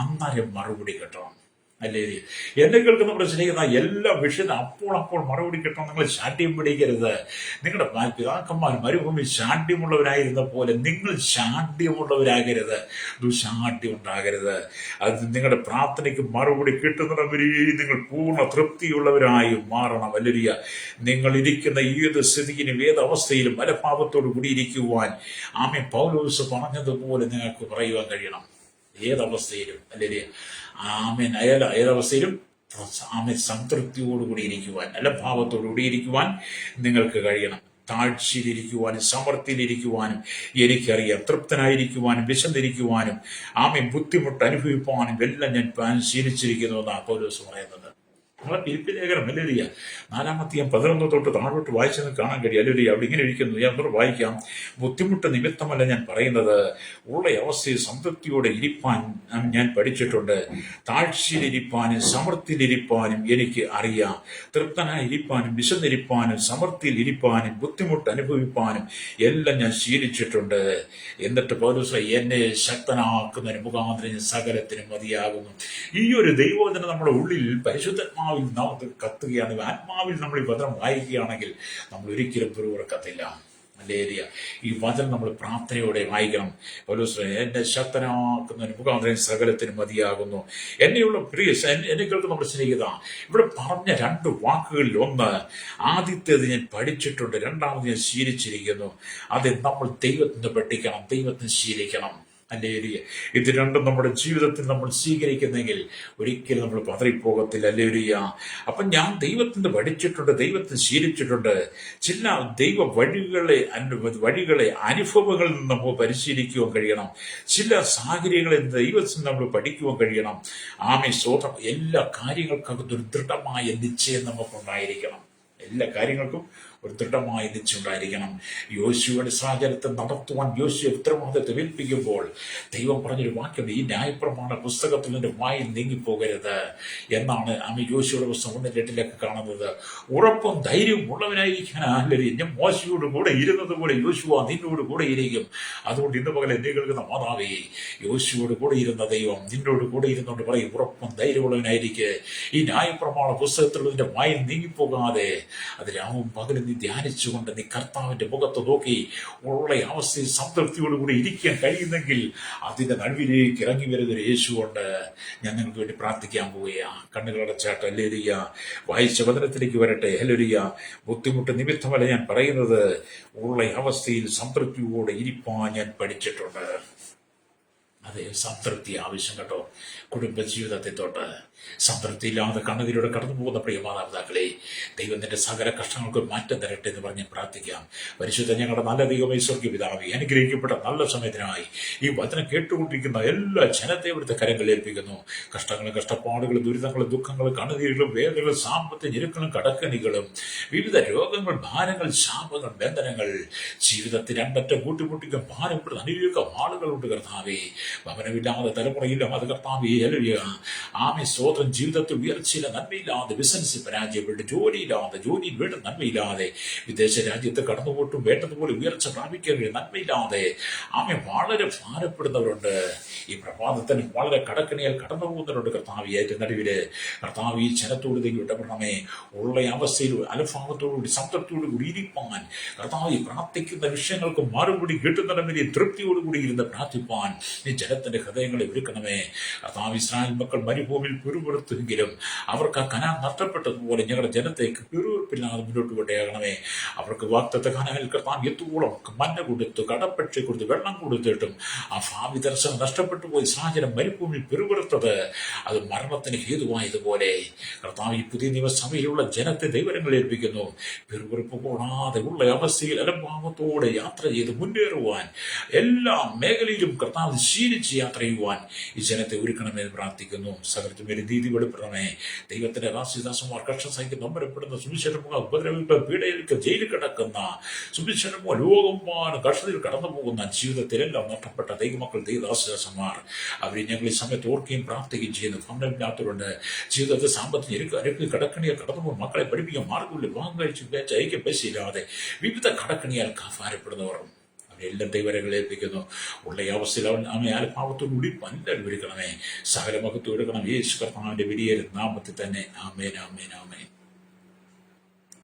അന്നേരം മറുപടി കിട്ടണം. ഹല്ലേലൂയ. എന്നെ കേൾക്കുന്ന പ്രശ്നിക്കുന്ന എല്ലാ വിഷയത്തിനും അപ്പോൾ മറുപടി കിട്ടണം. നിങ്ങൾ ശാഠ്യം പിടിക്കരുത്. നിങ്ങളുടെ പിതാക്കന്മാർ മരുഭൂമി ശാഠ്യമുള്ളവരായിരുന്ന പോലെ നിങ്ങൾ ശാഠ്യമുള്ളവരാകരുത്, ദുശാഠ്യം ഉണ്ടാകരുത്. അത് നിങ്ങളുടെ പ്രാർത്ഥനയ്ക്ക് മറുപടി കിട്ടുന്നവരെയും നിങ്ങൾ പൂർണ്ണ തൃപ്തിയുള്ളവരായി മാറണം. ഹല്ലേലൂയ. നിങ്ങൾ ഇരിക്കുന്ന ഏത് സ്ഥിതിയിലും ഏത് അവസ്ഥയിലും മനഭാവത്തോടു കൂടി ഇരിക്കുവാൻ ആമേൻ പൗലോസ് പറഞ്ഞതുപോലെ നിങ്ങൾക്ക് പറയുവാൻ കഴിയണം. ഏതവസ്ഥയിലും. ഹല്ലേലൂയ. ആമേൻ. ഏതവസ്ഥയിലും ആമേൻ സംതൃപ്തിയോടുകൂടി ഇരിക്കുവാൻ, നല്ല ഭാവത്തോടുകൂടി ഇരിക്കുവാൻ നിങ്ങൾക്ക് കഴിയണം. താഴ്ചയിലിരിക്കുവാനും സമൃദ്ധിയിലിരിക്കുവാനും എനിക്കറിയാം. തൃപ്തനായിരിക്കുവാനും വിശന്നിരിക്കുവാനും ബുദ്ധിമുട്ട് അനുഭവിപ്പാനും എല്ലാം ഞാൻ ശീലിച്ചിരിക്കുന്നു എന്നാണ് പൗലോസ് പറയുന്നത്. നമ്മളെ ഫിലിപ്പി ലേഖനം ഹല്ലേലൂയ 4-11 തൊട്ട് താഴോട്ട് വായിച്ചെന്ന് കാണാൻ കഴിയും. ഹല്ലേലൂയ. അവിടെ ഇങ്ങനെ ഇരിക്കുന്നു. ഞാൻ ഒന്നുകൂടെ വായിക്കാം. ബുദ്ധിമുട്ട് നിമിത്തമല്ല ഞാൻ പറയുന്നത്, ഉള്ള അവസ്ഥയിൽ സംതൃപ്തിയോടെ ഇരിപ്പാൻ ഞാൻ പഠിച്ചിട്ടുണ്ട്. താഴ്ചയിലിരിപ്പാനും സമൃദ്ധിയിലിരിപ്പാനും എനിക്ക് അറിയാം. തൃപ്തനായിരിക്കാനും വിശന്നിരിപ്പാനും സമൃദ്ധിയിൽ ഇരിപ്പാനും ബുദ്ധിമുട്ട് അനുഭവിപ്പാനും എല്ലാം ഞാൻ ശീലിച്ചിട്ടുണ്ട്. എന്നിട്ട് പൗലോസ് എന്നെ ശക്തനാക്കുന്നതിന് മുഖാന്തരം സകലത്തിനും മതിയാകുന്നു. ഈ ഒരു ദൈവവചനം നമ്മുടെ ഉള്ളിൽ പരിശുദ്ധാത്മാവിൽ നമുക്ക് കത്തുകയാണ്. ആത്മാവിൽ നമ്മൾ ഈ വചനം വായിക്കുകയാണെങ്കിൽ നമ്മൾ ഒരിക്കലും പിറുപിറുക്കത്തില്ല. ഹല്ലേലൂയ. ഈ വചനം നമ്മൾ പ്രാർത്ഥനയോടെ വായിക്കണം. പൗലോസ് എന്നെ ശക്തനാക്കുന്നതിന് മുഖാന്തരം സകലത്തിനും മതിയാകുന്നു. എന്നെയുള്ള പ്രിയ എന്നെ കേൾക്കുന്ന നമ്മുടെ സ്നേഹിത, ഇവിടെ പറഞ്ഞ 2 വാക്കുകളിൽ ഒന്ന്, ആദ്യത്തേത് ഞാൻ പഠിച്ചിട്ടുണ്ട്, രണ്ടാമത് ഞാൻ ശീലിച്ചിരിക്കുന്നു. അത് നമ്മൾ ദൈവത്തിന് പഠിക്കണം, ദൈവത്തിന് ശീലിക്കണം. ഹല്ലേലൂയ. ഇത് രണ്ടും നമ്മുടെ ജീവിതത്തിൽ നമ്മൾ സ്വീകരിക്കുന്നെങ്കിൽ ഒരിക്കലും നമ്മൾ പതറിപ്പോകത്തില്ല. ഹല്ലേലൂയ. അപ്പം ഞാൻ ദൈവത്തിന് പഠിച്ചിട്ടുണ്ട്, ദൈവത്തിന് ശീലിച്ചിട്ടുണ്ട്. ചില ദൈവ വഴികളെ അനുഭവങ്ങളിൽ നിന്ന് നമുക്ക് പരിശീലിക്കുവാൻ കഴിയണം. ചില സാഹചര്യങ്ങളിൽ ദൈവത്തിൽ നമ്മൾ പഠിക്കുവാൻ കഴിയണം. സ്തോത്രം. എല്ലാ കാര്യങ്ങൾക്കകത്തൊരു ദൃഢമായ നിശ്ചയം നമുക്കുണ്ടായിരിക്കണം. എല്ലാ കാര്യങ്ങൾക്കും ഒരു ദൃഢമായ നിശ്ചയുണ്ടായിരിക്കണം. യോശുവയുടെ സാഹചര്യത്തെ നടത്തുവാൻ യോശുവ ഉത്തരവാദിത്വം ഏൽപ്പിക്കുമ്പോൾ ദൈവം പറഞ്ഞൊരു വാക്യം, ഈ ന്യായപ്രമാണ പുസ്തകത്തിൽ നിന്റെ വായിൽ നീങ്ങിപ്പോകരുത് എന്നാണ് യോശുവയുടെ പുസ്തകം 1:8 കാണുന്നത്. ഉറപ്പും ധൈര്യവും ഉള്ളവനായിരിക്കാനല്ലേ ഞാൻ മോശയോട് കൂടെ ഇരുന്നത് പോലെ യോശുവ നിന്നോട് കൂടെ ഇരിക്കും. അതുകൊണ്ട് ഇന്ന് പകൽ എന്നെ കേൾക്കുന്ന മാതാവേ, യോശുവോട് കൂടെ ഇരുന്ന ദൈവം നിന്നോട് കൂടെ ഇരുന്നുകൊണ്ട് പറയും, ഉറപ്പും ധൈര്യമുള്ളവനായിരിക്കെ. ഈ ന്യായപ്രമാണ പുസ്തകത്തിലുള്ളതിന്റെ വായിൽ നീങ്ങിപ്പോകാതെ അത് രാവും പകലും നീ ധ്യാനിച്ചുകൊണ്ട് നീ കർത്താവിന്റെ മുഖത്ത് നോക്കി ഉള്ള അവസ്ഥയിൽ സംതൃപ്തിയോടുകൂടി ഇരിക്കാൻ കഴിയുന്നെങ്കിൽ അതിന്റെ നടുവിലേക്ക് ഇറങ്ങി വരുന്നൊരു യേശുകൊണ്ട് ഞാൻ നിങ്ങൾക്ക് വേണ്ടി പ്രാർത്ഥിക്കാൻ പോവുകയാ. കണ്ണുകളടച്ചാട്ട്. ഹല്ലേലൂയ. വായിച്ച വചനത്തിലേക്ക് വരട്ടെ. ഹല്ലേലൂയ. ബുദ്ധിമുട്ട് നിമിത്തമല്ല ഞാൻ പറയുന്നത്, ഉള്ള അവസ്ഥയിൽ സംതൃപ്തിയോടെ ഇരിപ്പാൻ ഞാൻ പഠിച്ചിട്ടുണ്ട്. അതെ, സംതൃപ്തി ആവശ്യം കേട്ടോ. കുടുംബജീവിതത്തെ തൊട്ട് സംതൃപ്തിയില്ലാതെ കണ്ണുനീരോടെ കടന്നു പോകുന്ന പ്രിയ മാതാപിതാക്കളെ, ദൈവം നിന്റെ സകല കഷ്ടങ്ങൾക്ക് മാറ്റം തരട്ടെ എന്ന് പറഞ്ഞ് പ്രാർത്ഥിക്കാം. പരിശുദ്ധ ഞങ്ങളുടെ നല്ല ദൈവമേ, സ്വർഗ്ഗീയ പിതാവേ, അനുഗ്രഹിക്കപ്പെട്ട നല്ല സമയത്തിനായി ഈ വചനം കേട്ടുകൊണ്ടിരിക്കുന്ന എല്ലാ ജനത്തെ ഇവിടുത്തെ കരങ്ങളിൽ ഏൽപ്പിക്കുന്നു. കഷ്ടങ്ങളും കഷ്ടപ്പാടുകളും ദുരിതങ്ങളും ദുഃഖങ്ങളും കണ്ണുനീരുകളും വേദനകളും സാമ്പത്തിക ഞെരുക്കളും കടക്കണികളും വിവിധ രോഗങ്ങൾ, ഭാരങ്ങൾ, ശാപങ്ങൾ, ബന്ധനങ്ങൾ, ജീവിതത്തിൽ രണ്ടറ്റം കൂട്ടിമുട്ടിക്കും ഭാരപ്പെടുന്ന അനേകം ആളുകളുണ്ട് കർത്താവേ. ഭവനമില്ലാതെ തലമുറയില്ല അത് കർത്താവേ. സ്തോത്രം. ജീവിതത്തിൽ ഉയർച്ചയില്ല, നന്മയില്ലാതെ ബിസിനസ് പരാജയപ്പെട്ട്, ജോലിയിൽ വേണ്ട നന്മയില്ലാതെ, വിദേശ രാജ്യത്ത് കടന്നുപോട്ടും വേണ്ടതുപോലെ ഉയർച്ച പ്രാപിക്കാൻ നന്മയില്ലാതെ വളരെ ഭാരപ്പെടുന്നവരുണ്ട്. ഈ പ്രഭാതത്തിന് വളരെ കടക്കണിയാൽ കടന്നു പോകുന്നവരുണ്ട്. കർത്താവ് ഏറ്റവും നടുവില് കർത്താവ് ഈ ജനത്തോട് ഇടപെടണമേ. ഉള്ള അവസ്ഥയിൽ അലഭാവത്തോടുകൂടി സംതൃപ്തിയോടുകൂടി ഇരിപ്പാൻ കർത്താവ് പ്രാർത്ഥിക്കുന്ന വിഷയങ്ങൾക്ക് മറുപടി കിട്ടുന്നിടമില്ല തൃപ്തിയോടുകൂടി ഇരുന്ന് പ്രാർത്ഥിപ്പാൻ ഈ ജനത്തിന്റെ ഹൃദയങ്ങളെ ഒരുക്കണമേ. കർത്താവ് ഇസ്രായേൽ മക്കൾ മരുഭൂമിയിൽ പിറുപിറുത്തെങ്കിലും അവർക്ക് ആ കനാൻ നഷ്ടപ്പെട്ടതുപോലെ ഞങ്ങളുടെ ജനത്തേക്ക് പിറുപിറുപ്പില്ലാതെ മുന്നോട്ട് കൊണ്ടേയാകണമേ. അവർക്ക് വാഗ്ദത്ത കനാനിൽ കർത്താവ് എത്തുവോളം മഞ്ഞ കൊടുത്തു, കടപ്പക്ഷി കൊടുത്ത്, വെള്ളം കൊടുത്തിട്ടും ആ ഭാവി ദർശനം നഷ്ടപ്പെട്ടു പോയി സാഹചര്യം മരുഭൂമിയിൽ പിറുപിറുത്തത് അത് മരണത്തിന് ഹേതുവായതുപോലെ കർത്താവ് ഈ പുതിയ നിയമസഭയിലുള്ള ജനത്തെ ദൈവങ്ങൾ ഏൽപ്പിക്കുന്നു. പിറുപിറുപ്പ് കൂടാതെ ഉള്ള അവസ്ഥയിൽ അലംഭാവത്തോടെ യാത്ര ചെയ്ത് മുന്നേറുവാൻ, എല്ലാ മേഖലയിലും കർത്താവ് ശീലിച്ച് യാത്ര ചെയ്യുവാൻ ഈ ജനത്തെ ഒരുക്കണമെന്ന് പ്രാർത്ഥിക്കുന്നു. സകലത്തും ഒരു നീതി വെളിപ്പെടണമേ. ദൈവത്തിന്റെ രാശിദാസന്മാർ കഷ്ട സഹിക്കും നമ്പരപ്പെടുന്ന സുവിശേഷമോ ഉപദ്രവികൾ പീഡയിലേക്ക് ജയിലിൽ കിടക്കുന്ന സുവിശേഷമോ ലോകമാണ് കഷ്ടത്തിൽ കടന്നു പോകുന്ന ജീവിതത്തിലെല്ലാം നഷ്ടപ്പെട്ട ദൈവമക്കൾ ദൈവദാസന്മാർ അവരെ ഞങ്ങൾ ഈ സമയത്ത് ഓർക്കുകയും പ്രാർത്ഥിക്കുകയും ചെയ്യുന്നു. ഭവനമില്ലാത്തവരുണ്ട്, ജീവിതത്തിൽ സാമ്പത്തിക അരക്ക് കടക്കണിയാൽ കടന്നു പോകും, മക്കളെ പഠിപ്പിക്കാൻ മാർഗമില്ല, വിവാഹം കഴിച്ച് അയക്കാൻ പൈസയില്ലാതെ വിവിധ കടക്കണിയാൽ ഭാരപ്പെടുന്നവർ എല്ലാം ദൈവരങ്ങൾ ഏൽപ്പിക്കുന്നു. ഉള്ള അവസ്ഥയിൽ അവൻ ആത്മാവത്തോടുകൂടി എല്ലാവരും ഒരുക്കണമേ. സകല മഹത്വം എടുക്കണം യേശു കർത്താവിന്റെ വലിയ നാമത്തിൽ തന്നെ. ആമേൻ, ആമേൻ, ആമേൻ.